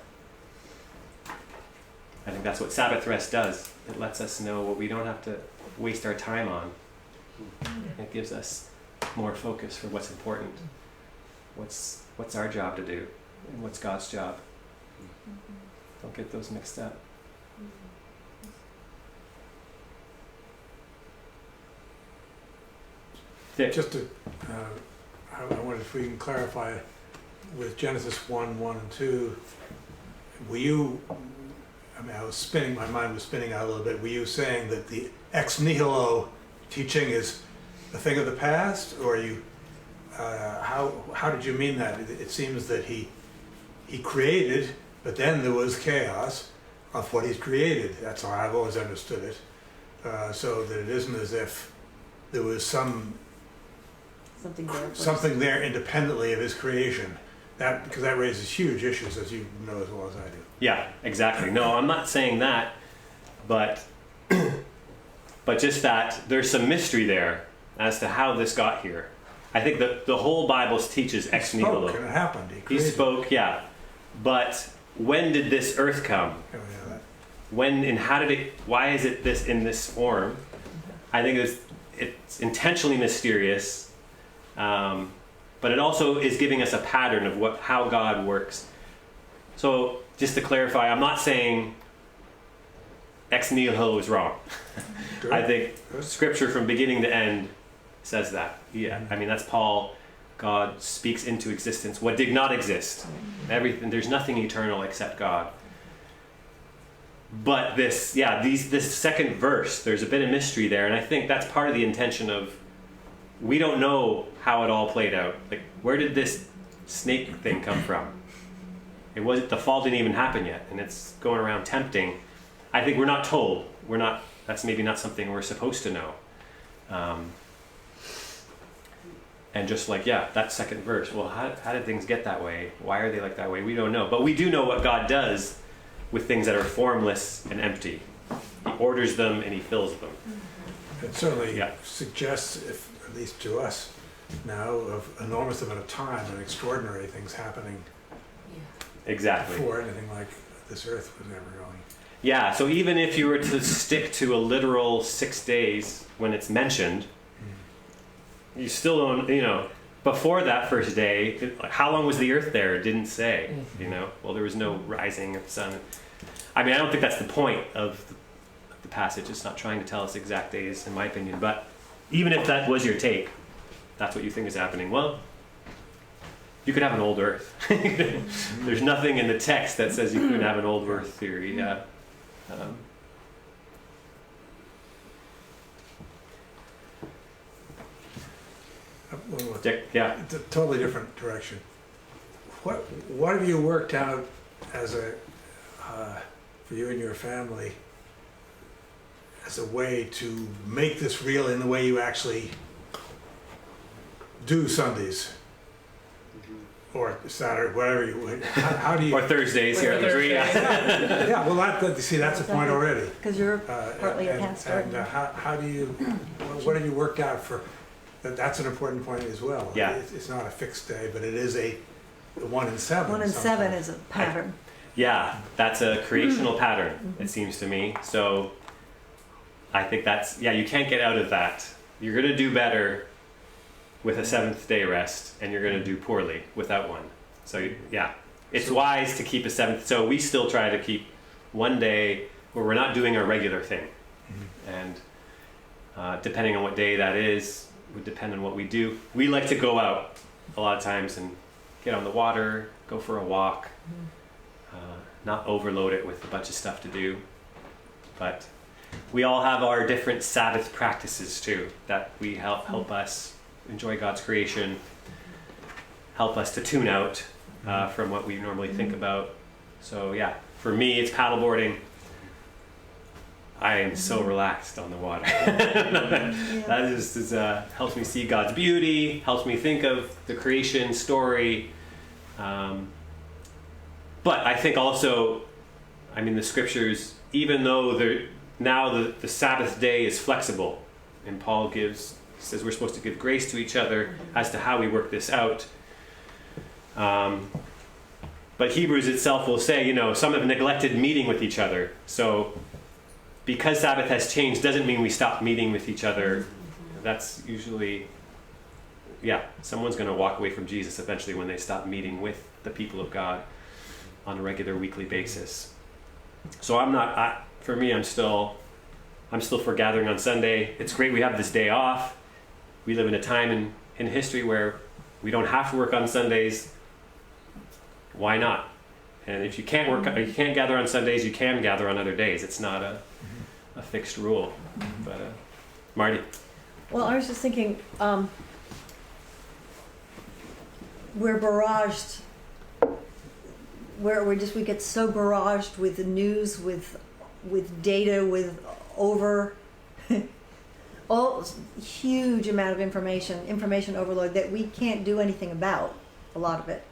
I think that's what Sabbath rest does. It lets us know what we don't have to waste our time on. It gives us more focus for what's important. What's our job to do, and what's God's job. Don't get those mixed up. Dick.
Just to, I wonder if we can clarify with Genesis 1:1 and 2. Were you? I mean, my mind was spinning out a little bit. Were you saying that the ex nihilo teaching is a thing of the past, or are you? How did you mean that? It seems that he created, but then there was chaos of what he's created. That's how I've always understood it. So that it isn't as if there was something there independently of his creation. Because that raises huge issues, as you know as well as I do.
Yeah, exactly. No, I'm not saying that, but just that there's some mystery there as to how this got here. I think that the whole Bible teaches ex nihilo.
He spoke and it happened.
He spoke, yeah. But when did this earth come?
Oh, yeah, that.
When and how did it? Why is it this in this form? I think it's intentionally mysterious, but it also is giving us a pattern of how God works. So just to clarify, I'm not saying ex nihilo is wrong.
Good.
I think
Good.
Scripture from beginning to end says that. Yeah, I mean that's Paul. God speaks into existence what did not exist. Everything. There's nothing eternal except God. But this second verse, there's a bit of mystery there, and I think that's part of the intention of. We don't know how it all played out. Like, where did this snake thing come from? The fall didn't even happen yet, and it's going around tempting. I think we're not told. That's maybe not something we're supposed to know. And just like, that second verse, well, how did things get that way? Why are they like that way? We don't know. But we do know what God does with things that are formless and empty. He orders them and he fills them.
It certainly suggests, at least to us now, of enormous amount of time and extraordinary things happening
Exactly.
before anything like this earth was ever going.
Yeah, so even if you were to stick to a literal 6 days when it's mentioned, you still don't, before that first day, how long was the earth there? It didn't say, Well, there was no rising of the sun. I mean, I don't think that's the point of the passage. It's not trying to tell us exact days, in my opinion. But even if that was your take, that's what you think is happening. Well, you could have an old earth. There's nothing in the text that says you couldn't have an old earth theory. Yeah. Dick, yeah.
It's a totally different direction. What have you worked out as for you and your family as a way to make this real in the way you actually do Sundays or Saturday, whatever you? How do you?
Or Thursdays here at the tree.
Yeah, well, that's a point already.
Because you're partly a pastor.
And how do you? What have you worked out for? That's an important point as well.
Yeah.
It's not a fixed day, but it is a 1 in 7.
1 in 7 is a pattern.
Yeah, that's a creational pattern, it seems to me. So I think you can't get out of that. You're going to do better with a 7th day rest, and you're going to do poorly without one. So it's wise to keep a 7th. So we still try to keep one day where we're not doing our regular thing. And depending on what day that is, would depend on what we do. We like to go out a lot of times and get on the water, go for a walk, not overload it with a bunch of stuff to do. But we all have our different Sabbath practices too, that we help us enjoy God's creation, help us to tune out from what we normally think about. So yeah, for me it's paddleboarding. I am so relaxed on the water. That just helps me see God's beauty, helps me think of the creation story. But I think also, I mean, the scriptures, even though the Sabbath day is flexible, and Paul says we're supposed to give grace to each other as to how we work this out. But Hebrews itself will say, some have neglected meeting with each other. So because Sabbath has changed doesn't mean we stop meeting with each other. That's usually, someone's going to walk away from Jesus eventually when they stop meeting with the people of God on a regular weekly basis. So for me, I'm still for gathering on Sunday. It's great we have this day off. We live in a time in history where we don't have to work on Sundays. Why not? And if you can't gather on Sundays, you can gather on other days. It's not a fixed rule. But Marty.
Well, I was just thinking, we're barraged, where we get so barraged with the news, with data, with all huge amount of information overload that we can't do anything about, a lot of it.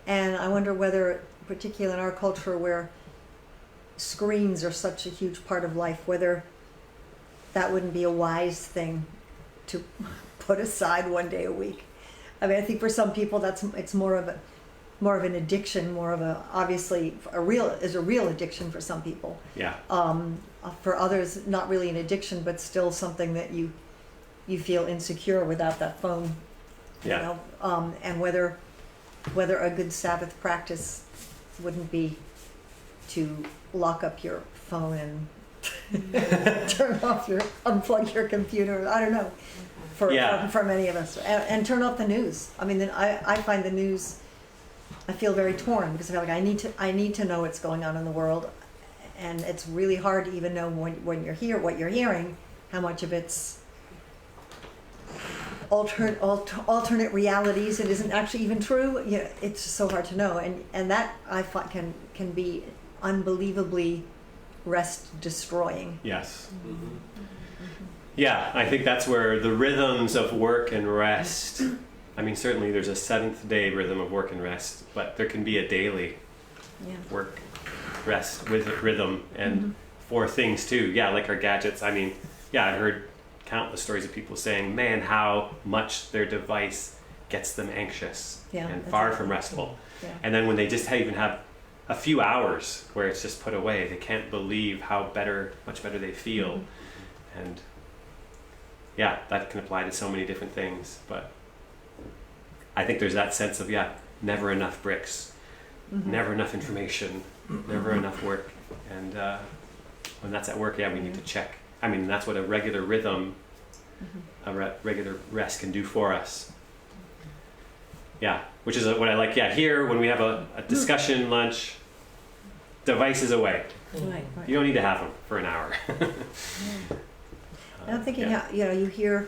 And I wonder whether, particularly in our culture where screens are such a huge part of life, whether that wouldn't be a wise thing to put aside one day a week. I mean, I think for some people it's more of an addiction, obviously a real addiction for some people.
Yeah.
For others, not really an addiction, but still something that you feel insecure without that phone.
Yeah.
And whether a good Sabbath practice wouldn't be to lock up your phone and unplug your computer. I don't know. For many of us, and turn off the news. I mean, I find the news, I feel very torn because I feel like I need to know what's going on in the world, and it's really hard to even know when you're here what you're hearing, how much of it's alternate realities. It isn't actually even true. It's so hard to know, and that I find can be unbelievably rest destroying.
Yes. Mm-hmm. Yeah, I think that's where the rhythms of work and rest, I mean, certainly there's a seventh day rhythm of work and rest, but there can be a daily work, rest with rhythm and for things too. Yeah, like our gadgets. I mean, I've heard countless stories of people saying, man, how much their device gets them anxious and far from restful. Yeah. And then when they just even have a few hours where it's just put away, they can't believe how much better they feel. And that can apply to so many different things, but I think there's that sense of never enough bricks, never enough information, never enough work, and when that's at work, we need to check. I mean, that's what a regular rhythm, regular rest can do for us. Which is what I like. Here when we have a discussion lunch, devices away.
Right.
You don't need to have them for an hour.
And I'm thinking how you hear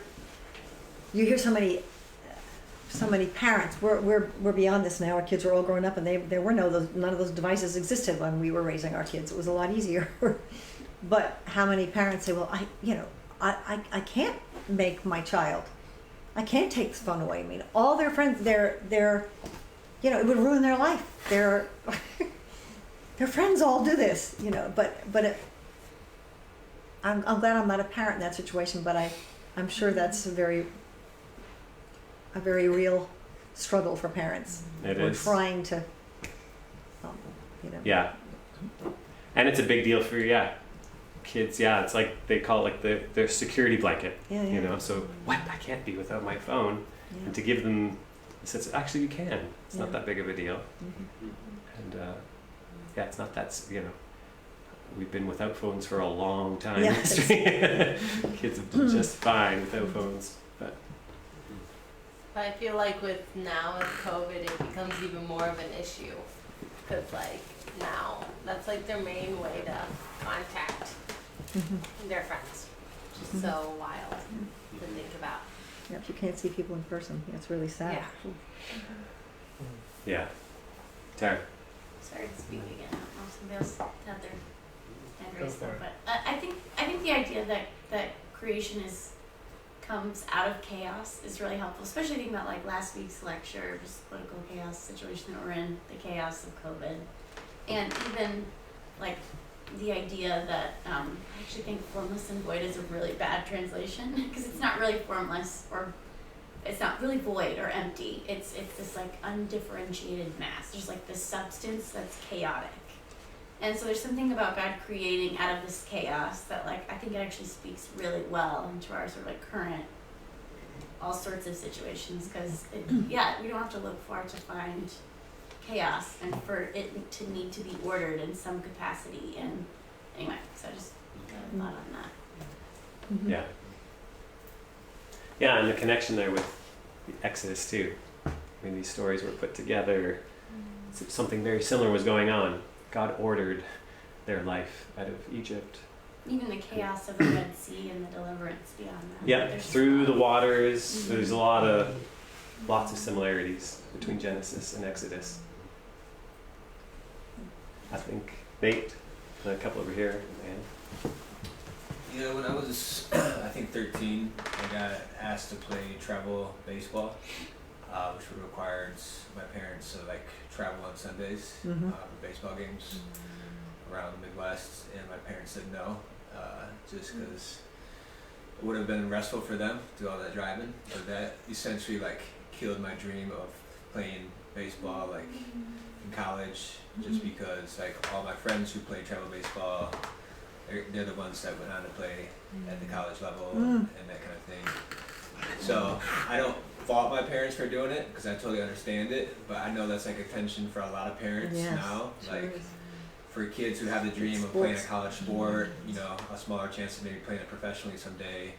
so many parents. We're beyond this now. Our kids are all grown up, and there were none of those devices existed when we were raising our kids. It was a lot easier. But how many parents say, well, I can't make my child. I can't take this phone away. I mean, all their friends, they're it would ruin their life. Their friends all do this, but I'm glad I'm not a parent in that situation, but I'm sure that's a very real struggle for parents.
It
We're
is.
trying to,
Yeah. And it's a big deal for kids. It's like they call it like their security blanket. So what? I can't be without my phone. Yeah. And to give them a sense, actually you can. It's not that big of a deal. And it's not that we've been without phones for a long time in history. Kids have been just fine without phones. But
I feel like with COVID, it becomes even more of an issue. Because now, that's like their main way to contact their friends. Which is so wild to think about.
Yeah, if you can't see people in person, it's really sad.
Yeah.
Yeah. Tara.
Sorry to speak again. I don't know if somebody else had their hand raised
Go
there,
for it.
but I think the idea that creation comes out of chaos is really helpful, especially thinking about like last week's lecture, just political chaos situation that we're in, the chaos of COVID, and even like the idea that I actually think formless and void is a really bad translation because it's not really formless or it's not really void or empty. It's this like undifferentiated mass. There's like this substance that's chaotic. And so there's something about God creating out of this chaos that like I think it actually speaks really well into our sort of like current all sorts of situations because we don't have to look far to find chaos and for it to need to be ordered in some capacity. And anyway, so I just got a thought on that.
Mhm.
Yeah. Yeah, and the connection there with the Exodus too. When these stories were put together, something very similar was going on. God ordered their life out of Egypt.
Even the chaos of the Red Sea and the deliverance beyond that.
Yeah,
There's
through the
just-
waters. There's lots of similarities between Genesis and Exodus. I think Nate, and a couple over here, man.
You know, when I was, I think 13, I got asked to play travel baseball, which would require my parents to like travel on Sundays
Mhm.
for baseball games around the Midwest, and my parents said no, just because it would have been restful for them to do all that driving, but that essentially like killed my dream of playing baseball like in college, just because like all my friends who played travel baseball, they're the ones that went on to play at the college level and that kind of thing. So I don't fault my parents for doing it because I totally understand it, but I know that's like a tension for a lot of parents
Yes,
now.
sure
Like
is.
for kids who have the dream of playing a
Sports.
college sport, you know, a smaller chance of maybe playing it professionally someday.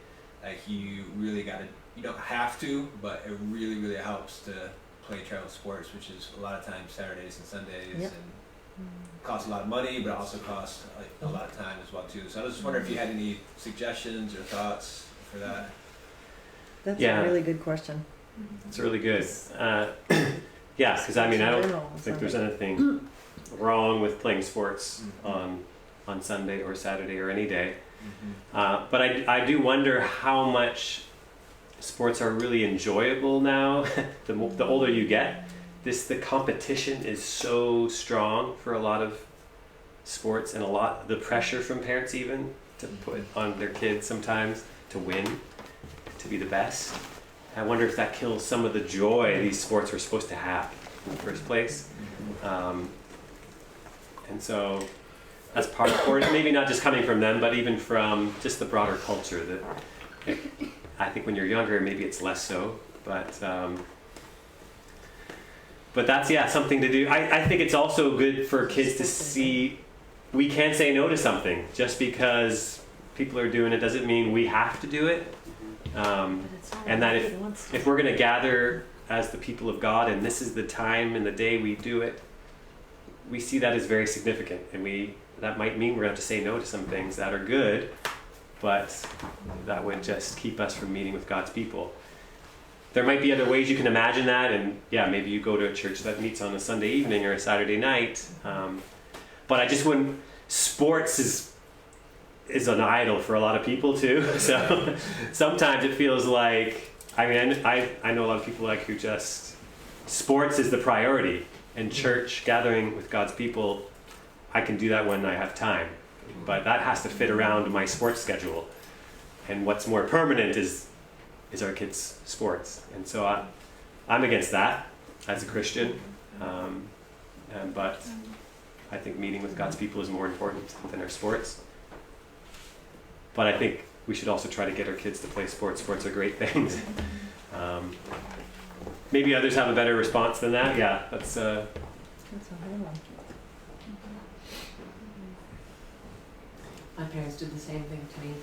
Like you really gotta, you don't have to, but it really, really helps to play travel sports, which is a lot of times Saturdays and Sundays
Yep.
and costs a lot of money, but also costs like a lot of time as well too. So I was just wondering if you had any suggestions or thoughts for that.
That's
Yeah.
a really good question.
It's really good. Yeah, because I mean, I don't think there's anything wrong with playing sports on Sunday or Saturday or any day. But I do wonder how much sports are really enjoyable now. The older you get, the competition is so strong for a lot of sports, and the pressure from parents even to put on their kids sometimes to win, to be the best. I wonder if that kills some of the joy these sports were supposed to have in the first place. And so that's part of it. Maybe not just coming from them, but even from just the broader culture. That I think when you're younger, maybe it's less so. But that's something to do. I think it's also good for kids to see we can't say no to something. Just because people are doing it doesn't mean we have to do it. And that if we're going to gather as the people of God, and this is the time and the day we do it, we see that as very significant, and that might mean we're going to have to say no to some things that are good, but that would just keep us from meeting with God's people. There might be other ways you can imagine that, and maybe you go to a church that meets on a Sunday evening or a Saturday night, but I just wouldn't. Sports is an idol for a lot of people too. So sometimes it feels like, I mean, I know a lot of people like who just, sports is the priority, and church, gathering with God's people, I can do that when I have time. But that has to fit around my sports schedule. And what's more permanent is our kids' sports. And so I'm against that as a Christian. But I think meeting with God's people is more important than our sports. But I think we should also try to get our kids to play sports. Sports are great things. Maybe others have a better response than that. Yeah, that's
a hard one.
My parents did the same thing to me.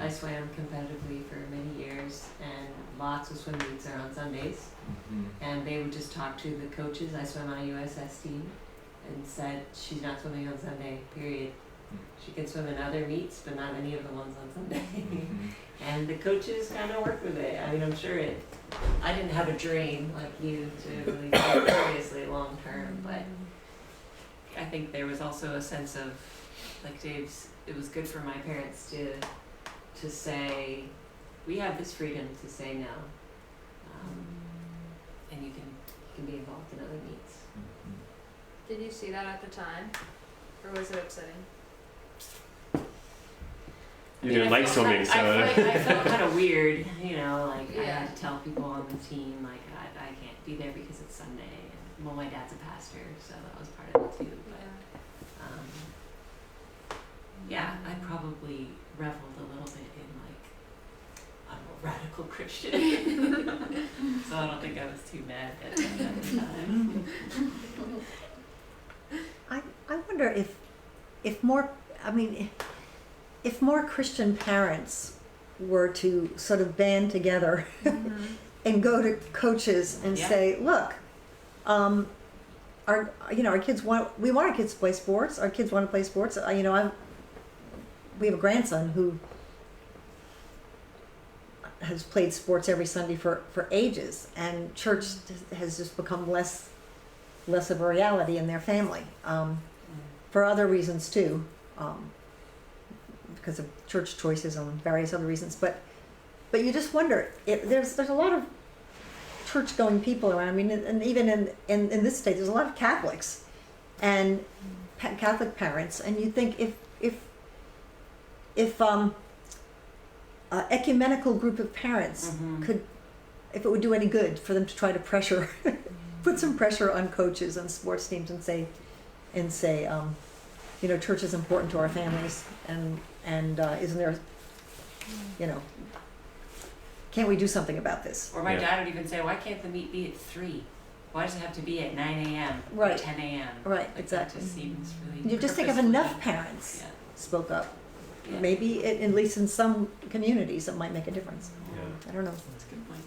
I swam competitively for many years, and lots of swim meets are on Sundays. And they would just talk to the coaches. I swam on a USS team, and said, she's not swimming on Sunday, period. She can swim in other meets, but not any of the ones on Sunday.
Mhm.
And the coaches kind of work with it. I mean, I'm sure I didn't have a dream like you to really take it seriously long term, but I think there was also a sense of, like Dave's, it was good for my parents to say, we have this freedom to say no. And you can be involved in other meets.
Mhm.
Did you see that at the time, or was it upsetting?
You didn't like swimming, so.
I felt kind of weird, you know, like I
Yeah.
had to tell people on the team, like I can't be there because it's Sunday. And, well, my dad's a pastor, so that was part of it too. But yeah, I probably reveled a little bit in like, I'm a radical Christian. So I don't think I was too mad at the time.
I wonder if more, I mean, if more Christian parents were to sort of band together and go to coaches and
Yeah.
say, look, our kids we want our kids to play sports. Our kids want to play sports. We have a grandson who has played sports every Sunday for ages, and church has just become less of a reality in their family, for other reasons too, because of church choices and various other reasons. But you just wonder, there's a lot of church-going people around. I mean, and even in this state, there's a lot of Catholics and Catholic parents, and you think if ecumenical group of parents could, if it would do any good for them to try to pressure, put some pressure on coaches and sports teams and say, church is important to our families, and isn't there, can't we do something about this?
Or my
Yeah.
dad would even say, why can't the meet be at 3? Why does it have to be at 9 a.m. or
Right.
10 a.m.?
Right,
Like,
exactly.
That just seems really
You just think of
purposefully-
enough parents
Yeah.
spoke up.
Yeah.
Maybe at least in some communities it might make a difference.
Yeah.
I don't know.
That's a good point.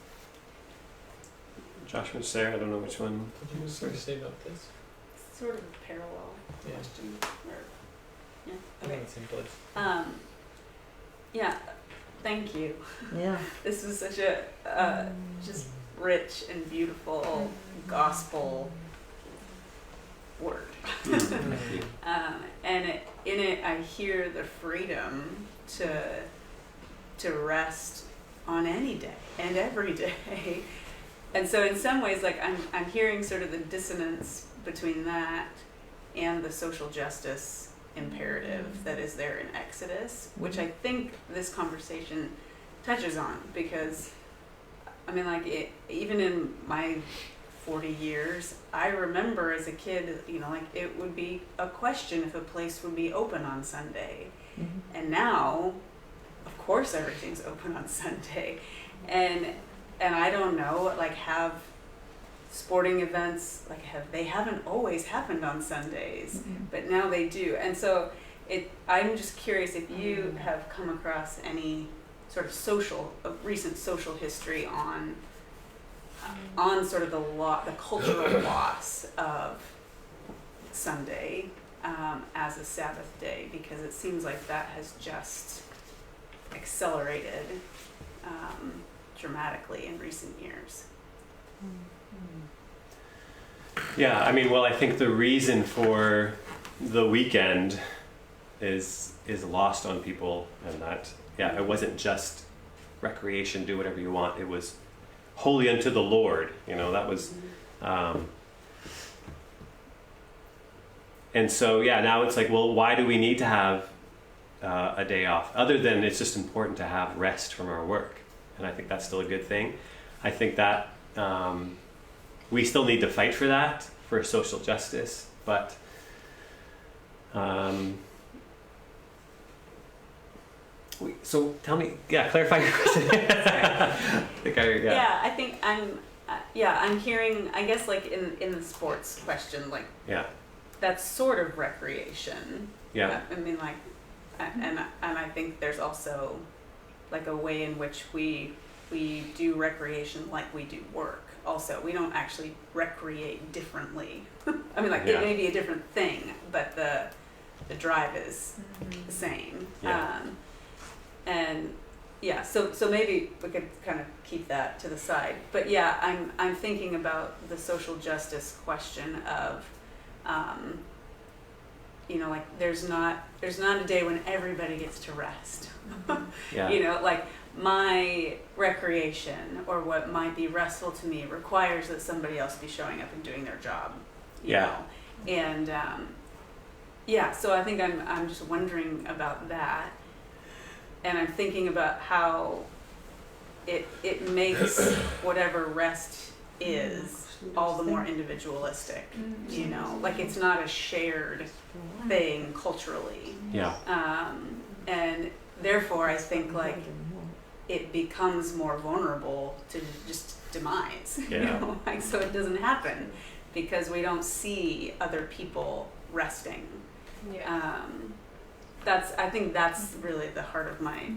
Josh and Sarah, I don't know which one.
What did you just say about this?
Sort of a parallel
Yeah.
question. Yeah.
I'm
Okay.
in the same place.
Yeah. Thank you.
Yeah.
This was such a just rich and beautiful gospel word. And in it, I hear the freedom to rest on any day and every day. And so in some ways, like I'm hearing sort of the dissonance between that and the social justice imperative that is there in Exodus, which I think this conversation touches on, because I mean, like even in my 40 years, I remember as a kid, like it would be a question if a place would be open on Sunday. And now, of course, everything's open on Sunday. And I don't know, like have sporting events, like they haven't always happened on Sundays, but now they do. And so I'm just curious if you have come across any sort of recent social history on sort of the cultural loss of Sunday as a Sabbath day, because it seems like that has just accelerated dramatically in recent years.
Yeah, I mean, well, I think the reason for the weekend is lost on people, and that, it wasn't just recreation, do whatever you want. It was holy unto the Lord, that was, and so, now it's like, well, why do we need to have a day off? Other than it's just important to have rest from our work. And I think that's still a good thing. I think that we still need to fight for that, for social justice, but so tell me, clarify your question.
I think I'm hearing, I guess, like in the sports question, like that's sort of recreation.
Yeah.
I mean, like, and I think there's also like a way in which we do recreation like we do work. Also, we don't actually recreate differently. I mean, like it may be a different thing, but the drive is the same.
Yeah.
And yeah, so maybe we could kind of keep that to the side. But yeah, I'm thinking about the social justice question of, you know, like there's not a day when everybody gets to rest.
Yeah.
You know, like my recreation or what might be restful to me requires that somebody else be showing up and doing their job. You
Yeah.
know? And yeah, so I think I'm just wondering about that. And I'm thinking about how it makes whatever rest is all the more individualistic, you know, like it's not a shared thing culturally.
Yeah.
And therefore I think like it becomes more vulnerable to just demise, you
Yeah.
know, like so it doesn't happen because we don't see other people resting.
Yeah.
I think that's really the heart of my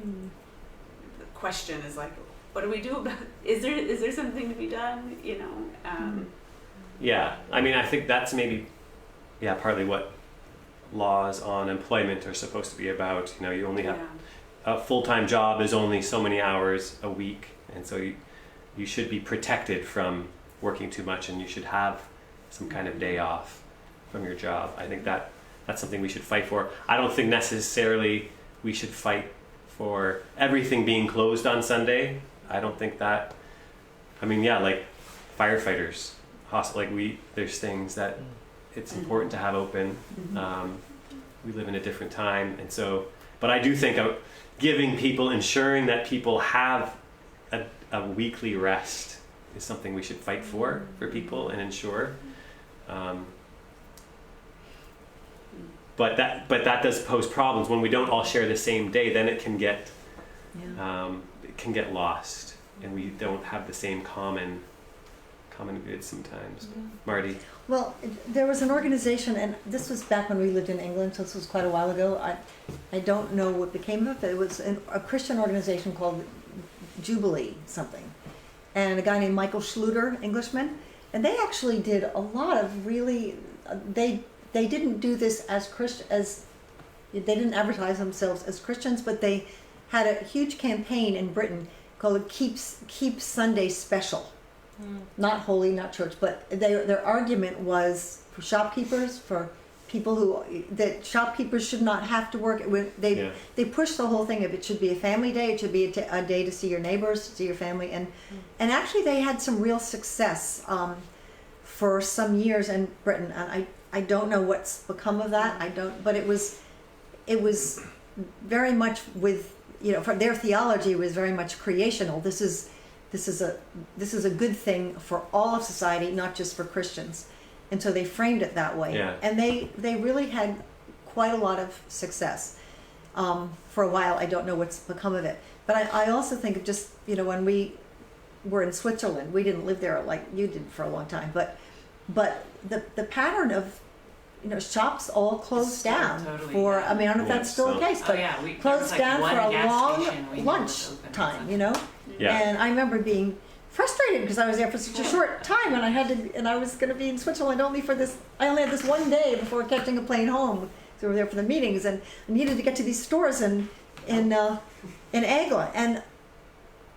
question is like, what do we do about, is there something to be done, you know?
Yeah, I mean, I think that's maybe, yeah, partly what laws on employment are supposed to be about. You know, you only have a full-time job is only so many hours a week, and so you should be protected from working too much, and you should have some kind of day off from your job. I think that's something we should fight for. I don't think necessarily we should fight for everything being closed on Sunday. I don't think that. I mean, yeah, like firefighters, there's things that it's important to have open. We live in a different time, and so. But I do think ensuring that people have a weekly rest is something we should fight for people and ensure. But that does pose problems when we don't all share the same day. Then it can get lost, and we don't have the same common goods sometimes. Marty.
Well, there was an organization, and this was back when we lived in England, so this was quite a while ago. I don't know what became of it. It was a Christian organization called Jubilee something, and a guy named Michael Schluter, Englishman, and they actually did a lot of really. They didn't do this they didn't advertise themselves as Christians, but they had a huge campaign in Britain called Keep Sunday Special. Not holy, not church, but their argument was for shopkeepers, for people that shopkeepers should not have to work. They pushed the whole thing of it should be a family day, it should be a day to see your neighbors, to see your family, and actually they had some real success for some years in Britain, and I don't know what's become of that. But it was very much with, you know, for their theology was very much creational. This is a good thing for all of society, not just for Christians. And so they framed it that way.
Yeah.
And they really had quite a lot of success. For a while, I don't know what's become of it. But I also think of just, you know, when we were in Switzerland, we didn't live there like you did for a long time, but the pattern of, you know, shops all closed down
totally,
for,
yeah.
I mean, I don't know if that's still the case, but closed down for a long lunch time, you know?
Yeah.
And I remember being frustrated because I was there for such a short time, and I was going to be in Switzerland only for this. I only had this one day before catching a plane home. So we were there for the meetings, and I needed to get to these stores in Aigle, and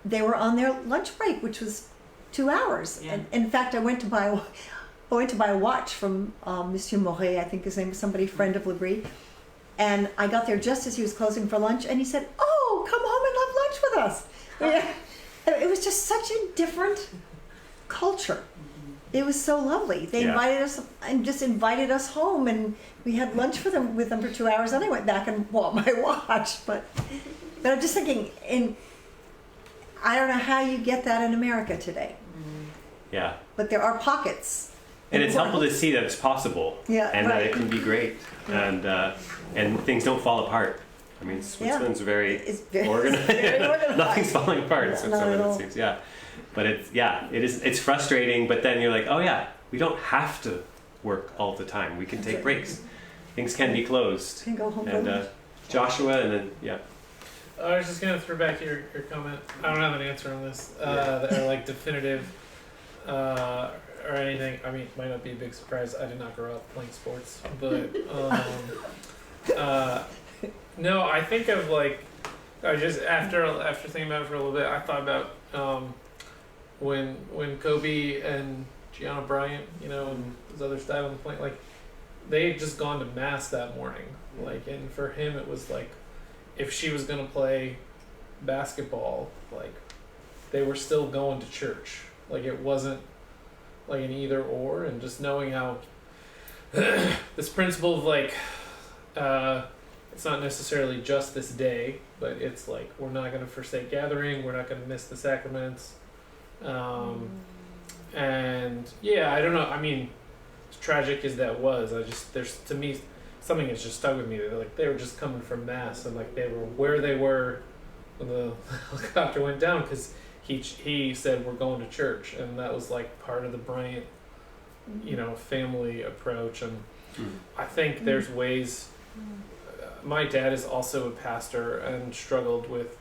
they were on their lunch break, which was 2 hours.
Yeah.
And in fact, I went to buy a watch from Monsieur Moret, I think his name was somebody, friend of Labrie. And I got there just as he was closing for lunch, and he said, "Oh, come home and have lunch with us." Yeah. It was just such a different culture. It was so lovely. They invited us home, and we had lunch with them for 2 hours. Then I went back and bought my watch. But I'm just thinking, I don't know how you get that in America today.
Yeah.
But there are pockets.
And it's helpful to see that it's possible.
Yeah,
and
right.
that it can be great. And things don't fall apart. I mean, Switzerland's very organized.
Very organized.
Nothing's falling apart in
Not
Switzerland,
at all.
it seems. Yeah. But it's frustrating, but then you're like, oh yeah, we don't have to work all the time. We can take breaks. Things can be closed.
Can go home.
And Joshua, and then, yeah.
I was just gonna throw back your comment. I don't have an answer on this, or like definitive, or anything. I mean, it might not be a big surprise. I did not grow up playing sports, but No, I think of like, I just after thinking about it for a little bit, I thought about when Kobe and Gianna Bryant, you know, and those others died on the plane. Like, they had just gone to mass that morning. Like, and for him, it was like, if she was gonna play basketball, like, they were still going to church. Like, it wasn't like an either or. And just knowing how this principle of like, it's not necessarily just this day, but it's like, we're not going to forsake gathering, we're not going to miss the sacraments. And yeah, I don't know. I mean, as tragic as that was, there's, to me, something has just stuck with me. They're like, they were just coming from mass, and like, they were where they were when the helicopter went down, because he said, we're going to church. And that was like part of the Bryant, you know, family approach. And I think there's ways. My dad is also a pastor and struggled with.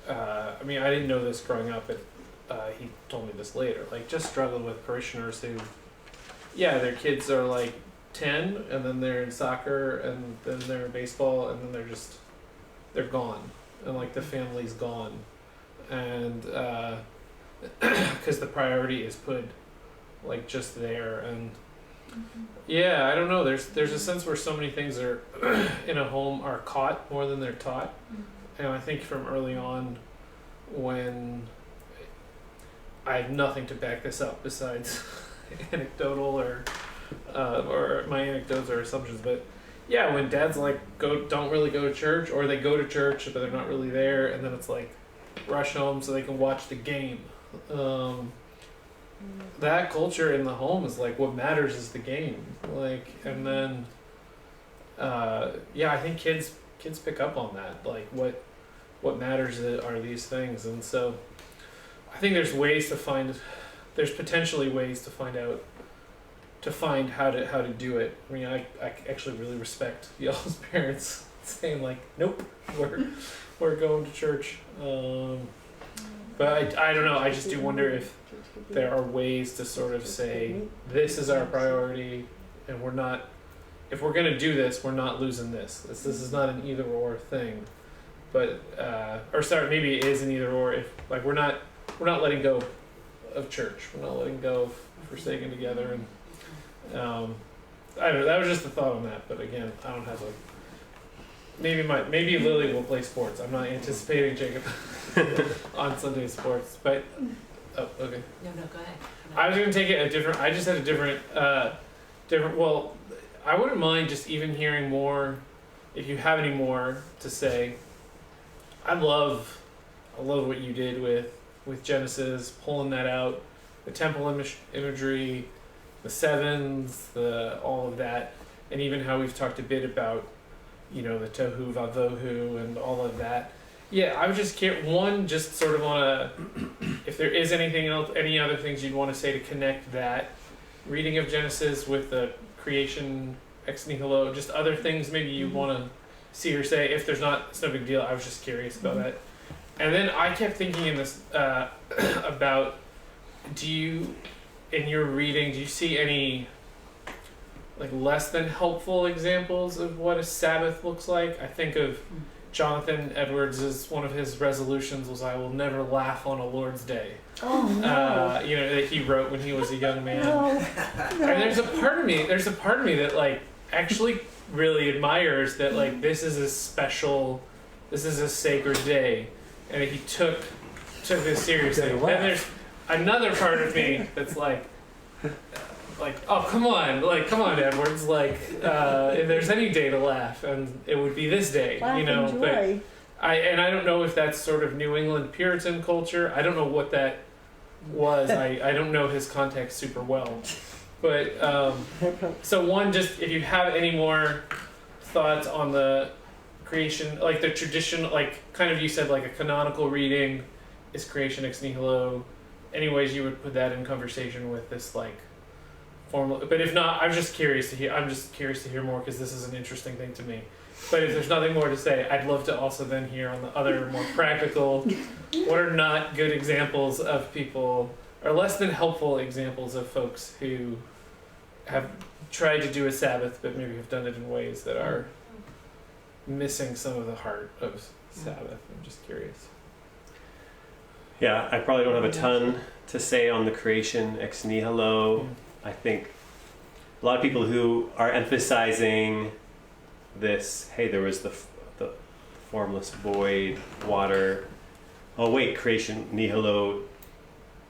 I mean, I didn't know this growing up, but he told me this later. Like, just struggled with parishioners who, yeah, their kids are like 10, and then they're in soccer, and then they're in baseball, and then they're gone, and like the family's gone, and because the priority is put like just there. And yeah, I don't know, there's a sense where so many things are in a home are caught more than they're taught. And I think from early on, when I have nothing to back this up besides anecdotal or my anecdotes or assumptions, but yeah, when dad's like, don't really go to church, or they go to church but they're not really there, and then it's like, rush home so they can watch the game. That culture in the home is like, what matters is the game. Like, and then yeah, I think kids pick up on that. Like, what matters are these things. And so I think there's potentially ways to find how to do it. I mean, I actually really respect y'all's parents saying like, nope, we're going to church. But I don't know, I just do wonder if there are ways to sort of say, this is our priority, and if we're going to do this, we're not losing this. This is not an either or thing. But, or sorry, maybe it is an either or, if like we're not letting go of church. We're not letting go of forsaking together. And I don't know, that was just a thought on that. But again, I don't have maybe Lily will play sports. I'm not anticipating Jacob on Sunday sports, but oh, okay.
No, go ahead.
I was gonna take it I just had a different, well, I wouldn't mind just even hearing more, if you have any more to say. I love what you did with Genesis, pulling that out, the temple imagery, the sevens, all of that, and even how we've talked a bit about, you know, the tohu vavohu and all of that. Yeah, I was just just sort of on if there is anything else, any other things you'd want to say to connect that reading of Genesis with the creation ex nihilo, just other things maybe you want to see or say. If there's not, it's no big deal. I was just curious about that. And then I kept thinking in this about, in your reading, do you see any like less than helpful examples of what a Sabbath looks like? I think of Jonathan Edwards' one of his resolutions was, I will never laugh on a Lord's Day.
Oh no.
You know, that he wrote when he was a young man.
No.
And there's a part of me that like actually really admires that, like, this is a sacred day, and he took this seriously. Then there's another part of me that's like, oh, come on, Edwards, if there's any day to laugh, and it would be this day,
Laugh
you know.
and joy.
But I don't know if that's sort of New England Puritan culture. I don't know what that was. I don't know his context super well. But so one, just if you have any more thoughts on the creation, like the tradition, like kind of you said, like a canonical reading is creation ex nihilo. Any ways you would put that in conversation with this like formal? But if not, I'm just curious to hear more, because this is an interesting thing to me. But if there's nothing more to say, I'd love to also then hear on the other more practical, what are not good examples of people, or less than helpful examples of folks who
have tried to do a Sabbath, but maybe have done it in ways that are missing some of the heart of Sabbath. I'm just curious.
Yeah, I probably don't have a ton to say on the creation ex nihilo. I think a lot of people who are emphasizing this, hey, there was the formless void, water. Oh wait, creation nihilo,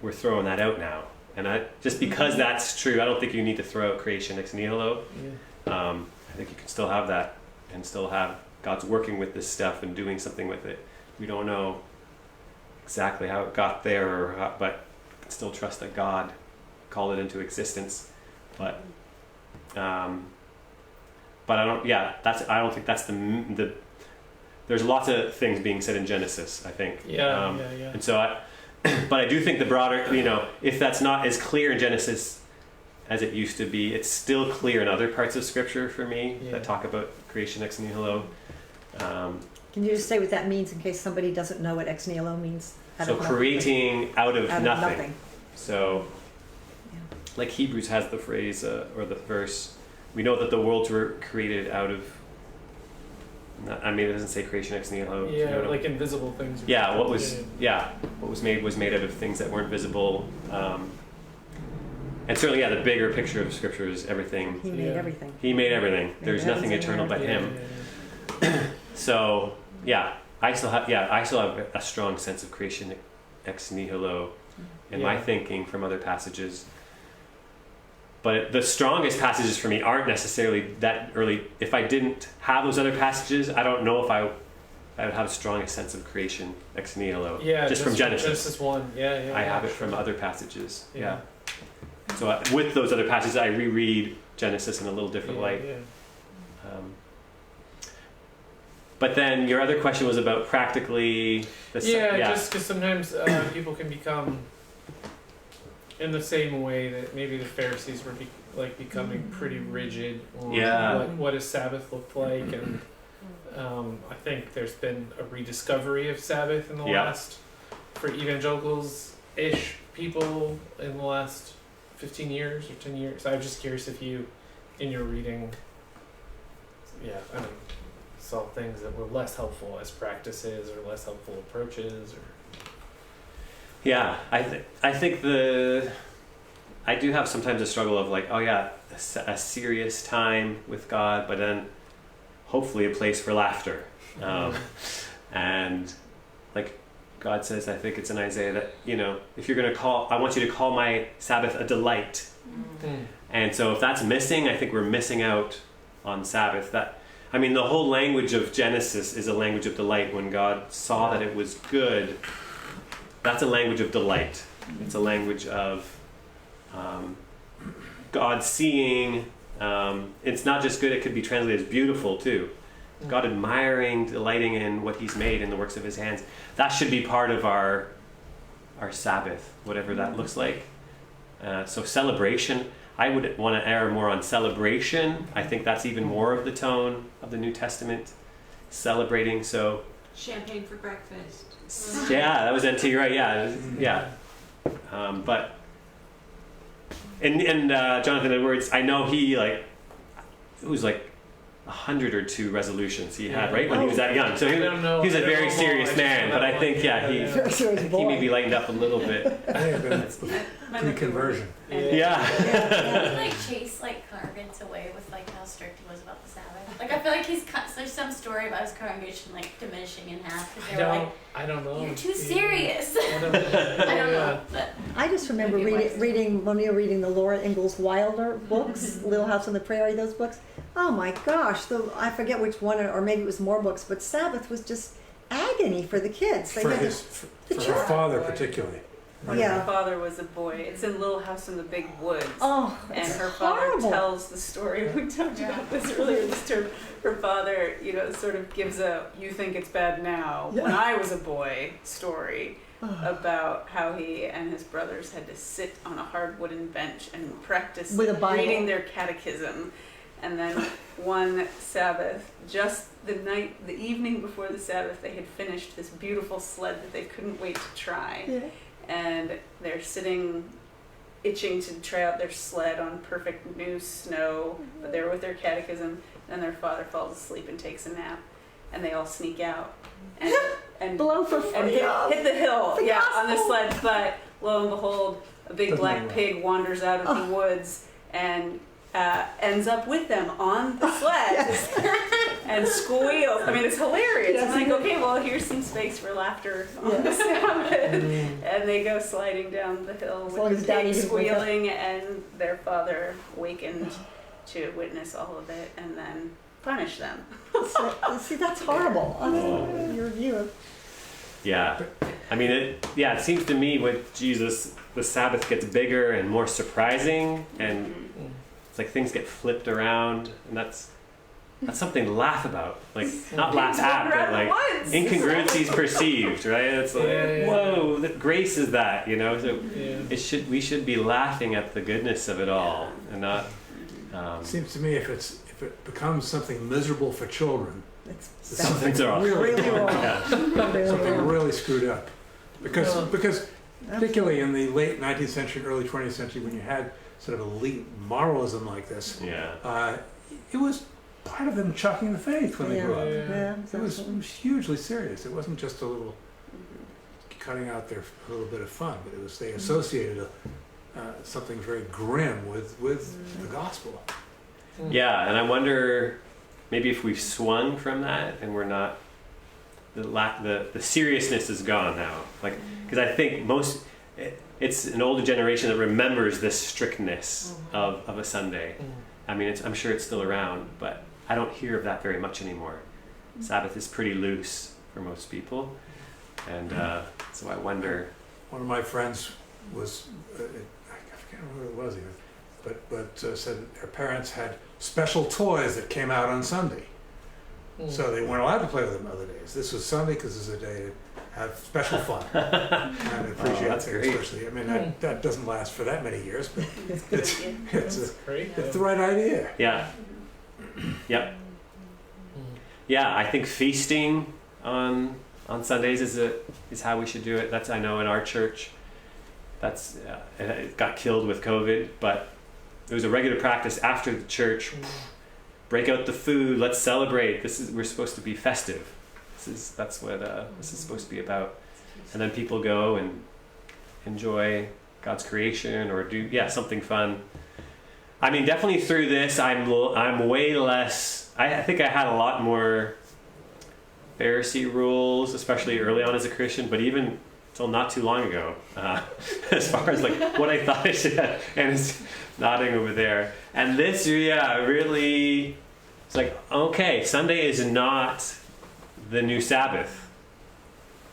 we're throwing that out now. And just because that's true, I don't think you need to throw out creation ex nihilo. I think you can still have that and still have God's working with this stuff and doing something with it. We don't know exactly how it got there, but still trust that God called it into existence. But I don't. Yeah, I don't think that's the. There's lots of things being said in Genesis, I think.
Yeah.
And so but I do think the broader, if that's not as clear in Genesis as it used to be, it's still clear in other parts of Scripture for me that talk about creation ex nihilo.
Can you just say what that means in case somebody doesn't know what ex nihilo means?
So creating out of nothing.
nothing.
So, like Hebrews has the phrase or the verse, we know that the worlds were created out of. It doesn't say creation ex nihilo.
Yeah, like invisible things.
Yeah, what was made out of things that weren't visible. And certainly, the bigger picture of Scripture is everything.
He made everything.
He made everything. There's nothing eternal but Him. So, I still have a strong sense of creation ex nihilo in my thinking from other passages. But the strongest passages for me aren't necessarily that early. If I didn't have those other passages, I don't know if I would have a strongest sense of creation ex nihilo.
Yeah,
just from Genesis.
Genesis 1.
I have it from other passages. Yeah. So with those other passages, I reread Genesis in a little different light. But then your other question was about practically the
just because sometimes people can become in the same way that maybe the Pharisees were becoming pretty rigid on what a Sabbath looked like, and I think there's been a rediscovery of Sabbath in the last, for evangelicals-ish people in the last 15 years or 10 years. I'm just curious if you, in your reading, saw things that were less helpful as practices or less helpful approaches, or
I think I do have sometimes a struggle of a serious time with God, but then hopefully a place for laughter. And like God says, I think it's in Isaiah that, if you're going to I want you to call my Sabbath a delight. And so if that's missing, I think we're missing out on Sabbath. The whole language of Genesis is a language of delight. When God saw that it was good, that's a language of delight. It's a language of God seeing. It's not just good, it could be translated as beautiful too. God admiring, delighting in what He's made in the works of His hands. That should be part of our Sabbath, whatever that looks like. So celebration, I would want to err more on celebration. I think that's even more of the tone of the New Testament, celebrating. So
champagne for breakfast.
That was NT, right? But Jonathan Edwards, I know he it was 100 or 2 resolutions he had, right, when he was that young. So he was a very serious man, but I think he maybe lightened up a little bit.
I think that's the pre-conversion.
Did he chase congregants away with how strict he was about the Sabbath? I feel like there's some story about his congregation diminishing in half because they were
I don't know.
You're too serious. I don't know. But
I just remember reading when we were reading the Laura Ingalls Wilder books, Little House on the Prairie, those books. Oh my gosh, I forget which one, or maybe it was more books, but Sabbath was just agony for the kids.
For her father particularly.
Her father was a boy. It's in Little House in the Big Woods.
Oh,
and her
horrible.
father tells the story. We talked about this earlier this term. Her father, sort of gives a "you think it's bad now, when I was a boy" story about how he and his brothers had to sit on a hard wooden bench and practice
with a Bible,
reading their catechism. And then one Sabbath, just the evening before the Sabbath, they had finished this beautiful sled that they couldn't wait to try. Yeah. And they're sitting itching to try out their sled on perfect new snow, but they're with their catechism, and their father falls asleep and takes a nap, and they all sneak out and
Blow for
and
freedom.
hit the hill,
The
on the
gospel.
sled, but lo and behold, a big
Doesn't
black
go well.
pig wanders out of the woods and ends up with them on the sled and squeals. I mean, it's hilarious.
Yes,
I'm like,
it is.
okay, well, here's some space for laughter on the Sabbath. And they go sliding down the hill
As long
with
as
the
Daddy
pig
didn't wake up.
squealing, and their father wakened to witness all of it and then punish them.
See, that's horrible.
Oh.
Your view of
Yeah. I mean, it seems to me with Jesus, the Sabbath gets bigger and more surprising, and it's like things get flipped around, and that's something to laugh about. Like, not laugh at, but like incongruencies perceived, right? It's like,
Yeah.
whoa, the grace is that, you know? So
Yeah.
we should be laughing at the goodness of it all, and not.
It seems to me if it becomes something miserable for children,
it's
Something's wrong.
really wrong.
Yeah.
Really
something
wrong.
really screwed up. Because
Absolutely.
particularly in the late 19th century, early 20th century, when you had sort of elite moralism like this,
Yeah.
it was part of them chucking the faith when they
Yeah.
grew up.
Yeah,
It was hugely serious. It wasn't just a little cutting out their a little bit of fun, but it was they associated something very grim with the gospel.
Yeah, and I wonder maybe if we've swung from that and we're not the seriousness is gone now. Like, because I think it's an older generation that remembers this strictness of a Sunday. I mean, I'm sure it's still around, but I don't hear of that very much anymore. Sabbath is pretty loose for most people, and so I wonder.
One of my friends was, I forget who it was even, but said that their parents had special toys that came out on Sunday. So they weren't allowed to play with them other days. This was Sunday because this is a day to have special fun and appreciate
that's
things.
great.
Especially, I mean, that doesn't last for that many years, but it's
Great.
it's the right idea.
Yeah. Yep. Yeah, I think feasting on Sundays is how we should do it. That's, I know, in our church. That's it got killed with COVID, but it was a regular practice after the church. Break out the food. Let's celebrate. We're supposed to be festive. That's what this is supposed to be about. And then people go and enjoy God's creation or do something fun. I mean, definitely through this, I'm way less. I think I had a lot more Pharisee rules, especially early on as a Christian, but even till not too long ago, as far as like what I thought I should have, and it's nodding over there. And this, really, it's like, okay, Sunday is not the new Sabbath.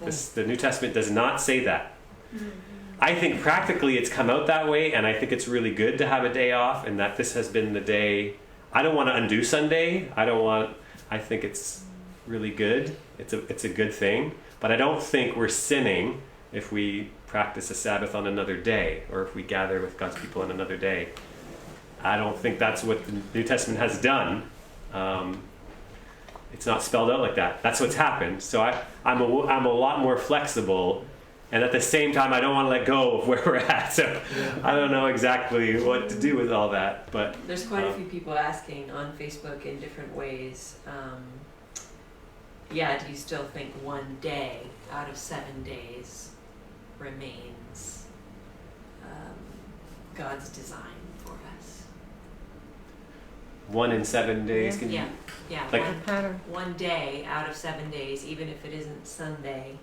The New Testament does not say that. I think practically it's come out that way, and I think it's really good to have a day off, and that this has been the day. I don't want to undo Sunday. I think it's really good. It's a good thing, but I don't think we're sinning if we practice a Sabbath on another day, or if we gather with God's people on another day. I don't think that's what the New Testament has done. It's not spelled out like that. That's what's happened. So I'm a lot more flexible, and at the same time, I don't want to let go of where we're at. So I don't know exactly what to do with all that. But
there's quite a few people asking on Facebook in different ways. Do you still think one day out of 7 days remains God's design for us?
1 in 7 days can
Yeah,
like
one day out of 7 days, even if it isn't Sunday.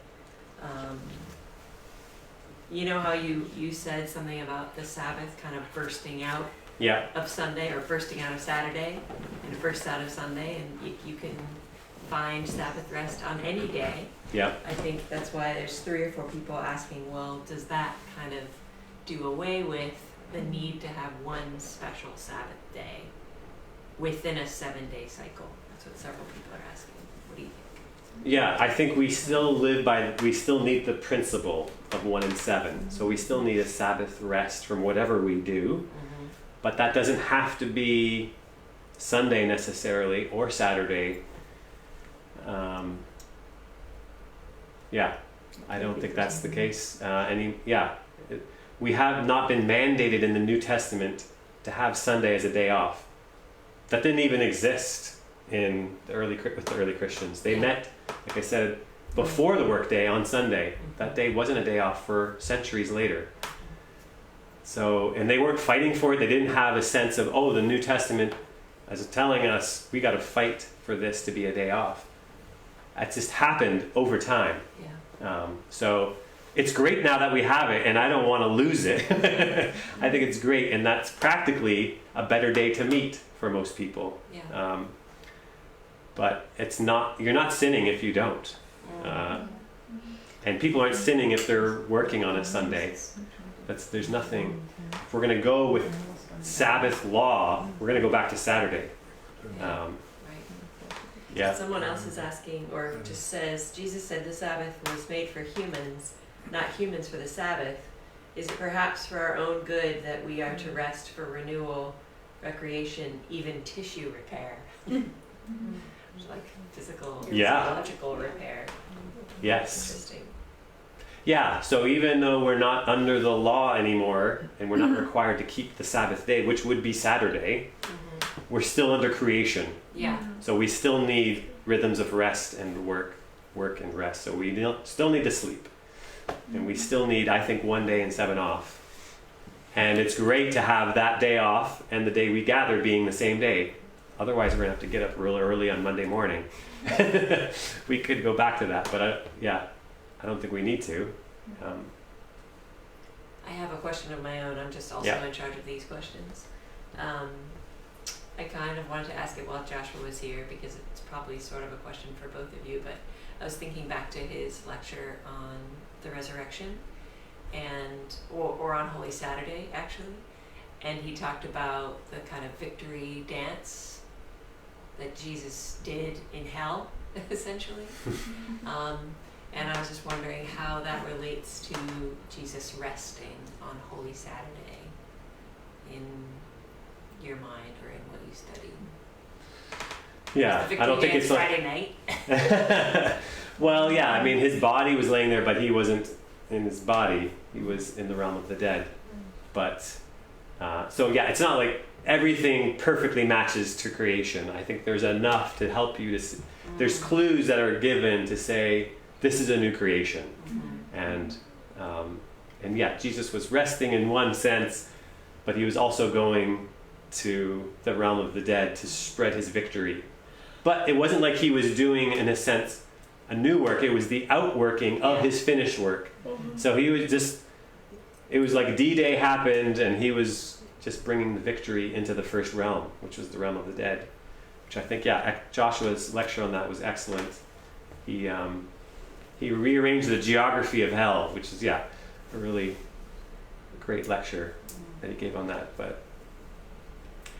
You know how you said something about the Sabbath kind of bursting out of Sunday, or bursting out of Saturday, and it bursts out of Sunday, and you can find Sabbath rest on any day.
Yeah.
I think that's why there's 3 or 4 people asking, well, does that kind of do away with the need to have one special Sabbath day within a 7-day cycle? That's what several people are asking. What do you think?
Yeah, I think we still we still need the principle of 1 in 7. So we still need a Sabbath rest from whatever we do. But that doesn't have to be Sunday necessarily, or Saturday. I don't think that's the case. we have not been mandated in the New Testament to have Sunday as a day off. That didn't even exist in the with the early Christians. They met, like I said, before the workday on Sunday. That day wasn't a day off for centuries later. So, and they weren't fighting for it. They didn't have a sense of, oh, the New Testament is telling us we got to fight for this to be a day off. That just happened over time.
Yeah.
So it's great now that we have it, and I don't want to lose it. I think it's great, and that's practically a better day to meet for most people.
Yeah.
But it's not, you're not sinning if you don't. And people aren't sinning if they're working on a Sunday. There's nothing. If we're going to go with Sabbath law, we're going to go back to Saturday.
Right.
Yeah.
Someone else is asking, or just says, Jesus said the Sabbath was made for humans, not humans for the Sabbath. Is it perhaps for our own good that we are to rest for renewal, recreation, even tissue repair? Like physical, physiological repair.
Yes.
Interesting.
Yeah, so even though we're not under the law anymore, and we're not required to keep the Sabbath day, which would be Saturday, we're still under creation.
Yeah.
So we still need rhythms of rest and work and rest. So we still need to sleep. And we still need, I think, 1 day and 7 off. And it's great to have that day off and the day we gather being the same day. Otherwise, we're going to have to get up real early on Monday morning. We could go back to that, but I don't think we need to.
I have a question of my own. I'm just also in charge of these questions. I kind of wanted to ask it while Joshua was here because it's probably sort of a question for both of you, but I was thinking back to his lecture on the resurrection or on Holy Saturday, actually. And he talked about the kind of victory dance that Jesus did in hell, essentially. And I was just wondering how that relates to Jesus resting on Holy Saturday in your mind or in what you studied.
Yeah, I don't think it's
Friday night.
Well, yeah, I mean, his body was laying there, but he wasn't in his body. He was in the realm of the dead. But, so yeah, it's not like everything perfectly matches to creation. I think there's enough to help you to see. There's clues that are given to say, this is a new creation. And yeah, Jesus was resting in one sense, but he was also going to the realm of the dead to spread his victory. But it wasn't like he was doing, in a sense, a new work. It was the outworking of his finished work. So he was just, it was like D-Day happened, and he was just bringing the victory into the first realm, which was the realm of the dead. Which I think, Joshua's lecture on that was excellent. He rearranged the geography of hell, which is, a really great lecture that he gave on that. But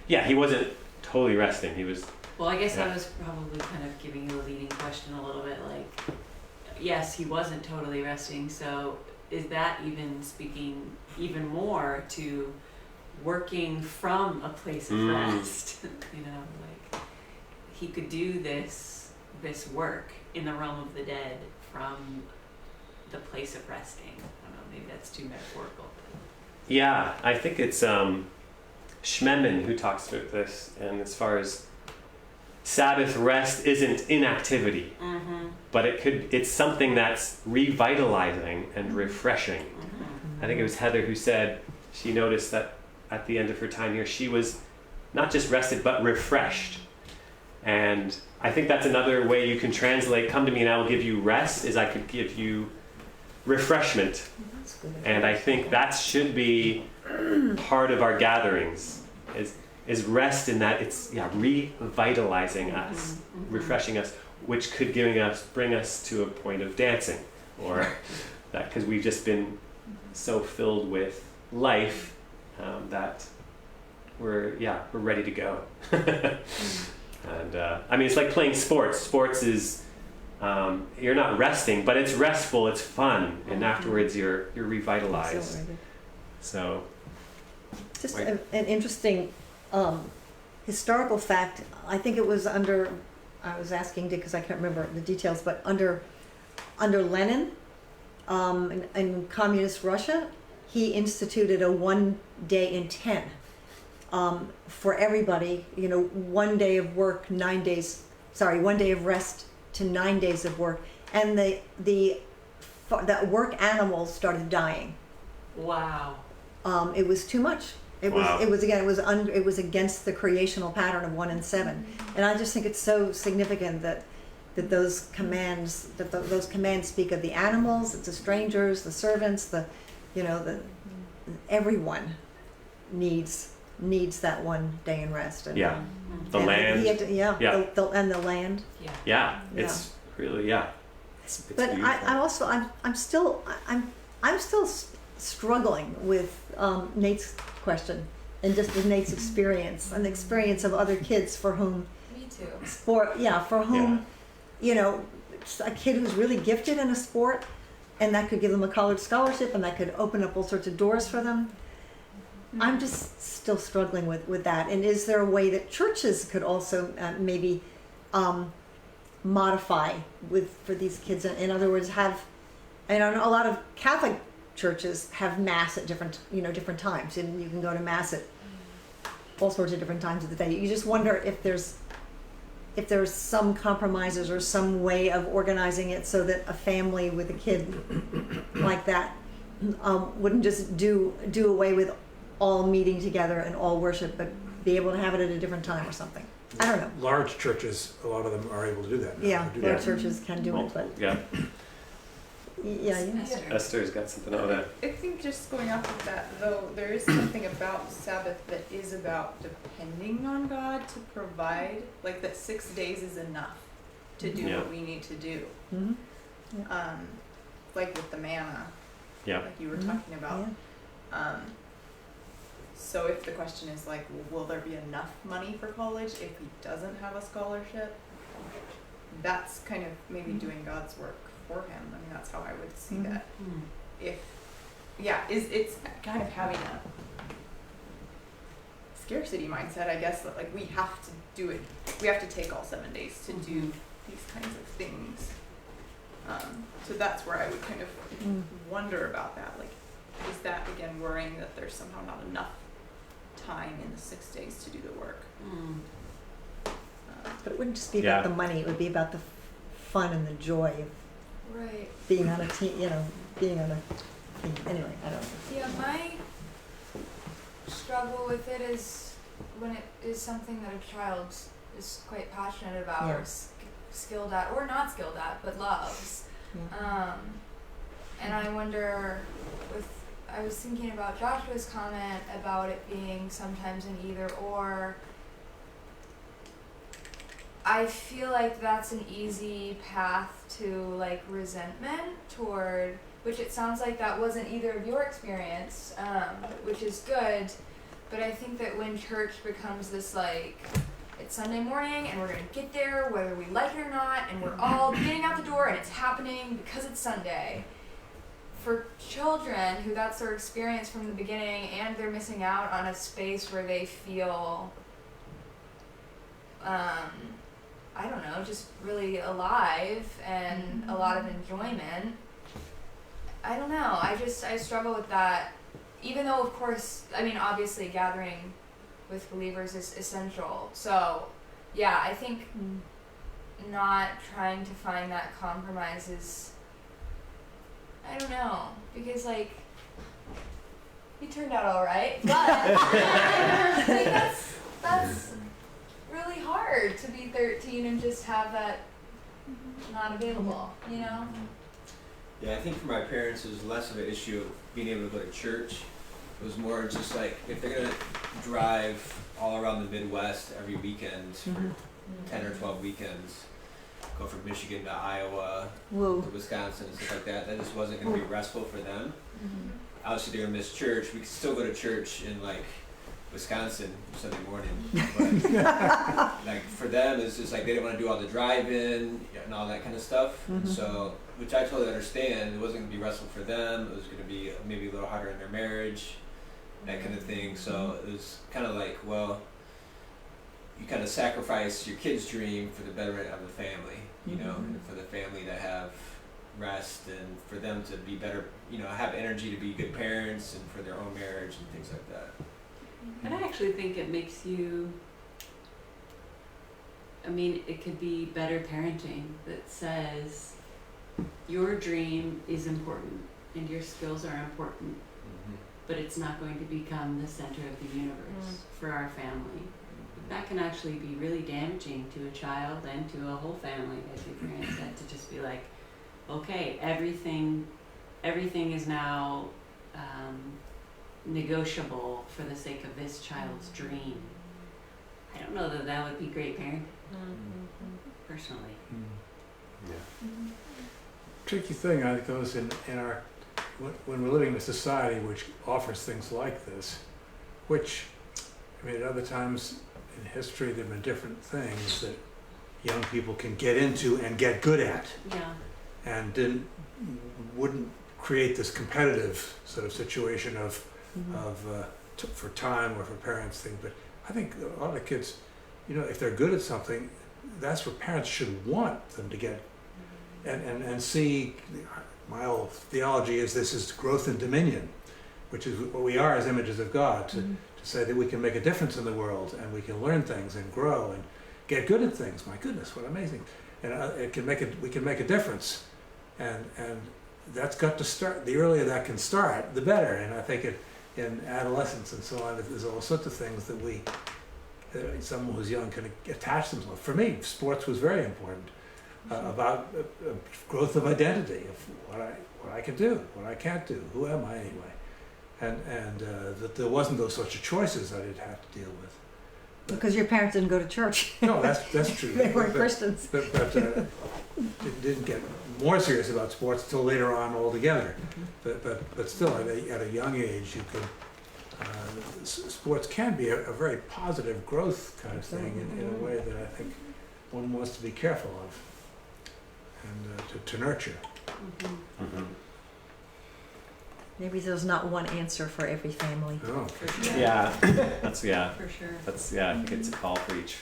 yeah, he wasn't totally resting. He was.
Well, I guess I was probably kind of giving you a leading question a little bit, like, yes, he wasn't totally resting, so is that even speaking even more to working from a place of rest? Like he could do this work in the realm of the dead from the place of resting. I don't know, maybe that's too metaphorical.
Yeah, I think it's Schmemann who talks about this, and as far as Sabbath rest isn't inactivity, but it's something that's revitalizing and refreshing. I think it was Heather who said she noticed that at the end of her time here, she was not just rested, but refreshed. And I think that's another way you can translate, come to me and I will give you rest, is I could give you refreshment. And I think that should be part of our gatherings, is rest in that it's revitalizing us, refreshing us, which could bring us to a point of dancing, or that because we've just been so filled with life that we're ready to go. And I mean, it's like playing sports. Sports is you're not resting, but it's restful, it's fun, and afterwards you're revitalized. So
just an interesting historical fact. I think it was under, I was asking Dick because I can't remember the details, but under Lenin in communist Russia, he instituted a 1 day in 10 for everybody. 1 day of work, 9 days. Sorry, 1 day of rest to 9 days of work, and the work animals started dying.
Wow.
It was too much. It
Wow.
was it was against the creational pattern of 1 and 7, and I just think it's so significant that those commands those commands speak of the animals, the strangers, the servants, the everyone needs that 1 day in rest. And,
Yeah. The
and
land.
he had to,
Yeah.
and the land.
Yeah.
Yeah. It's really, yeah. It's
But
beautiful.
I'm still struggling with Nate's question and just with Nate's experience and the experience of other kids for whom
Me too.
a kid who's really gifted in a sport, and that could give them a college scholarship, and that could open up all sorts of doors for them. I'm just still struggling with that. And is there a way that churches could also maybe modify for these kids? In other words, I know a lot of Catholic churches have mass at different times, and you can go to mass at all sorts of different times of the day. You just wonder if there's some compromises or some way of organizing it so that a family with a kid like that wouldn't just do away with all meeting together and all worship, but be able to have it at a different time or something. I don't know.
Large churches, a lot of them are able to do that now.
Yeah,
do
large
that.
churches can do it, but
Yeah.
yeah.
Esther's got something on that.
I think just going off of that, though, there is something about Sabbath that is about depending on God to provide, like that 6 days is enough to do
Yeah.
what we need to do.
Mm-hmm.
Like with the manna,
Yeah.
like you were talking about. So if the question is like, will there be enough money for college if he doesn't have a scholarship? That's kind of maybe doing God's work for him. I mean, that's how I would see that. It's kind of having a scarcity mindset, I guess, that like we have to do it. We have to take all 7 days to do these kinds of things. So that's where I would kind of wonder about that. Like, is that again worrying that there's somehow not enough time in the 6 days to do the work?
But it wouldn't just be about the money. It would be about the fun and the joy of
Right.
being on a team. Being on a team. Anyway, I don't know.
Yeah, my struggle with it is when it is something that a child is quite passionate about or skilled at, or not skilled at, but loves. And I wonder, I was thinking about Joshua's comment about it being sometimes an either or. I feel like that's an easy path to like resentment toward, which it sounds like that wasn't either of your experience, which is good. But I think that when church becomes this like, it's Sunday morning and we're gonna get there whether we like it or not, and we're all getting out the door and it's happening because it's Sunday. For children who that's their experience from the beginning, and they're missing out on a space where they feel I don't know, just really alive and a lot of enjoyment. I don't know, I struggle with that, even though of course, I mean obviously gathering with believers is essential. So yeah, I think not trying to find that compromise is, I don't know, because like, he turned out alright, but like that's really hard to be 13 and just have that not available, you know?
Yeah, I think for my parents it was less of an issue of being able to go to church. It was more just like, if they're gonna drive all around the Midwest every weekend for 10 or 12 weekends, go from Michigan to Iowa, to Wisconsin and stuff like that, that just wasn't gonna be restful for them. Obviously they're gonna miss church. We could still go to church in like Wisconsin Sunday morning, but like for them it's just like they didn't want to do all the drive-in and all that kind of stuff. So, which I totally understand. It wasn't gonna be restful for them. It was gonna be maybe a little harder in their marriage, that kind of thing. So it was kind of like, well, you kind of sacrifice your kid's dream for the betterment of the family, you know, and for the family to have rest and for them to be better, have energy to be good parents and for their own marriage and things like that.
But I actually think it makes you, it could be better parenting that says your dream is important and your skills are important, but it's not going to become the center of the universe for our family. That can actually be really damaging to a child and to a whole family, as your parents said, to just be like, okay, everything is now negotiable for the sake of this child's dream. I don't know that would be great parenting, personally.
Yeah.
Tricky thing, I think, goes in our, when we're living in a society which offers things like this, which, at other times in history there have been different things that young people can get into and get good at.
Yeah.
And wouldn't create this competitive sort of situation of for time or for parents thing. But I think a lot of kids, if they're good at something, that's what parents should want them to get and see. My old theology is this is growth and dominion, which is what we are as images of God, to say that we can make a difference in the world and we can learn things and grow and get good at things. My goodness, what amazing. And we can make a difference. And that's got to start. The earlier that can start, the better. And I think in adolescence and so on, there's all sorts of things that someone who's young can attach themselves. For me, sports was very important about growth of identity, of what I can do, what I can't do, who am I anyway, and that there wasn't those sorts of choices I did have to deal with.
Because your parents didn't go to church.
No, that's true.
They weren't Christians.
But didn't get more serious about sports until later on altogether. But still, at a young age, you can. Sports can be a very positive growth kind of thing in a way that I think one wants to be careful of and to nurture.
Maybe there's not one answer for every family.
Oh,
For sure.
Yeah, that's
For sure.
I think it's a call for each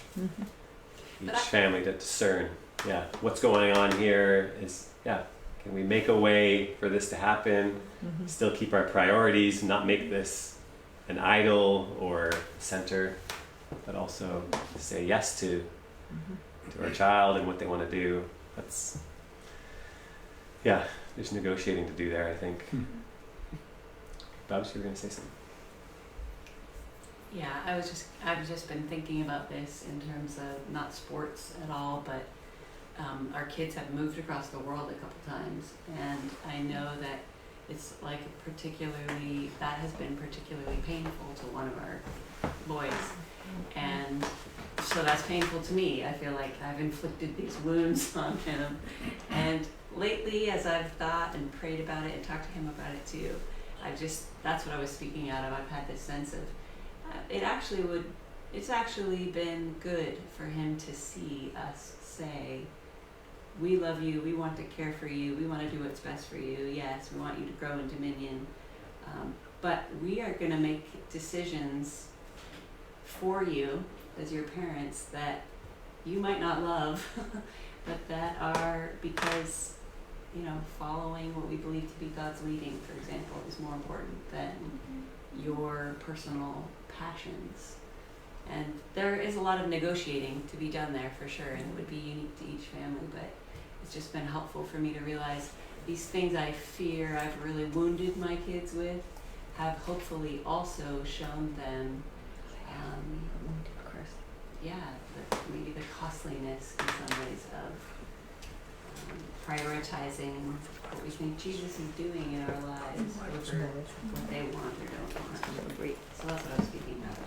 But
family to discern. Yeah, what's going on here is can we make a way for this to happen? Still keep our priorities, not make this an idol or center, but also say yes to our child and what they want to do. There's negotiating to do there, I think. Babs, you were going to say something?
Yeah, I've just been thinking about this in terms of not sports at all, but our kids have moved across the world a couple times, and I know that it's that has been particularly painful to one of our boys, and so that's painful to me. I feel like I've inflicted these wounds on him, and lately, as I've thought and prayed about it and talked to him about it too, that's what I was speaking out of. I've had this sense of it's actually been good for him to see us say, we love you, we want to care for you, we want to do what's best for you, yes, we want you to grow in dominion, but we are going to make decisions for you as your parents that you might not love, but that are because following what we believe to be God's leading, for example, is more important than your personal passions. And there is a lot of negotiating to be done there for sure, and it would be unique to each family, but it's just been helpful for me to realize these things I fear I've really wounded my kids with have hopefully also shown them maybe the costliness in some ways of prioritizing what we think Jesus is doing in our lives over what they want or don't want. So that's what I was speaking about.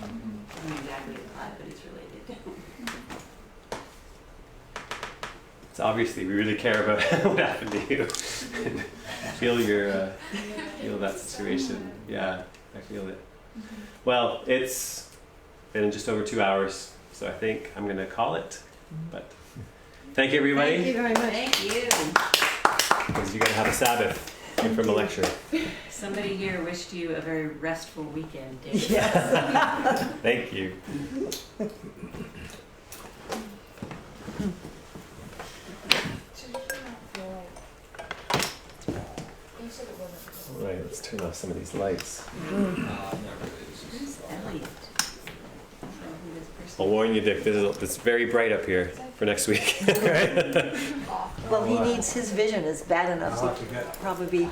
I don't exactly apply, but it's related.
So obviously we really care about what happened to you. Feel that situation. Yeah, I feel it. Well, it's been just over 2 hours, so I think I'm going to call it. But thank you, everybody.
Thank you very much.
Thank you.
Because you're going to have a Sabbath from a lecture.
Somebody here wished you a very restful weekend, Dave.
Yes.
Thank you. Let's turn off some of these lights.
Who's Elliot?
I'll warn you, Dick, it's very bright up here for next week.
Well, he needs his vision is bad enough,
I'll
so
have to get
probably be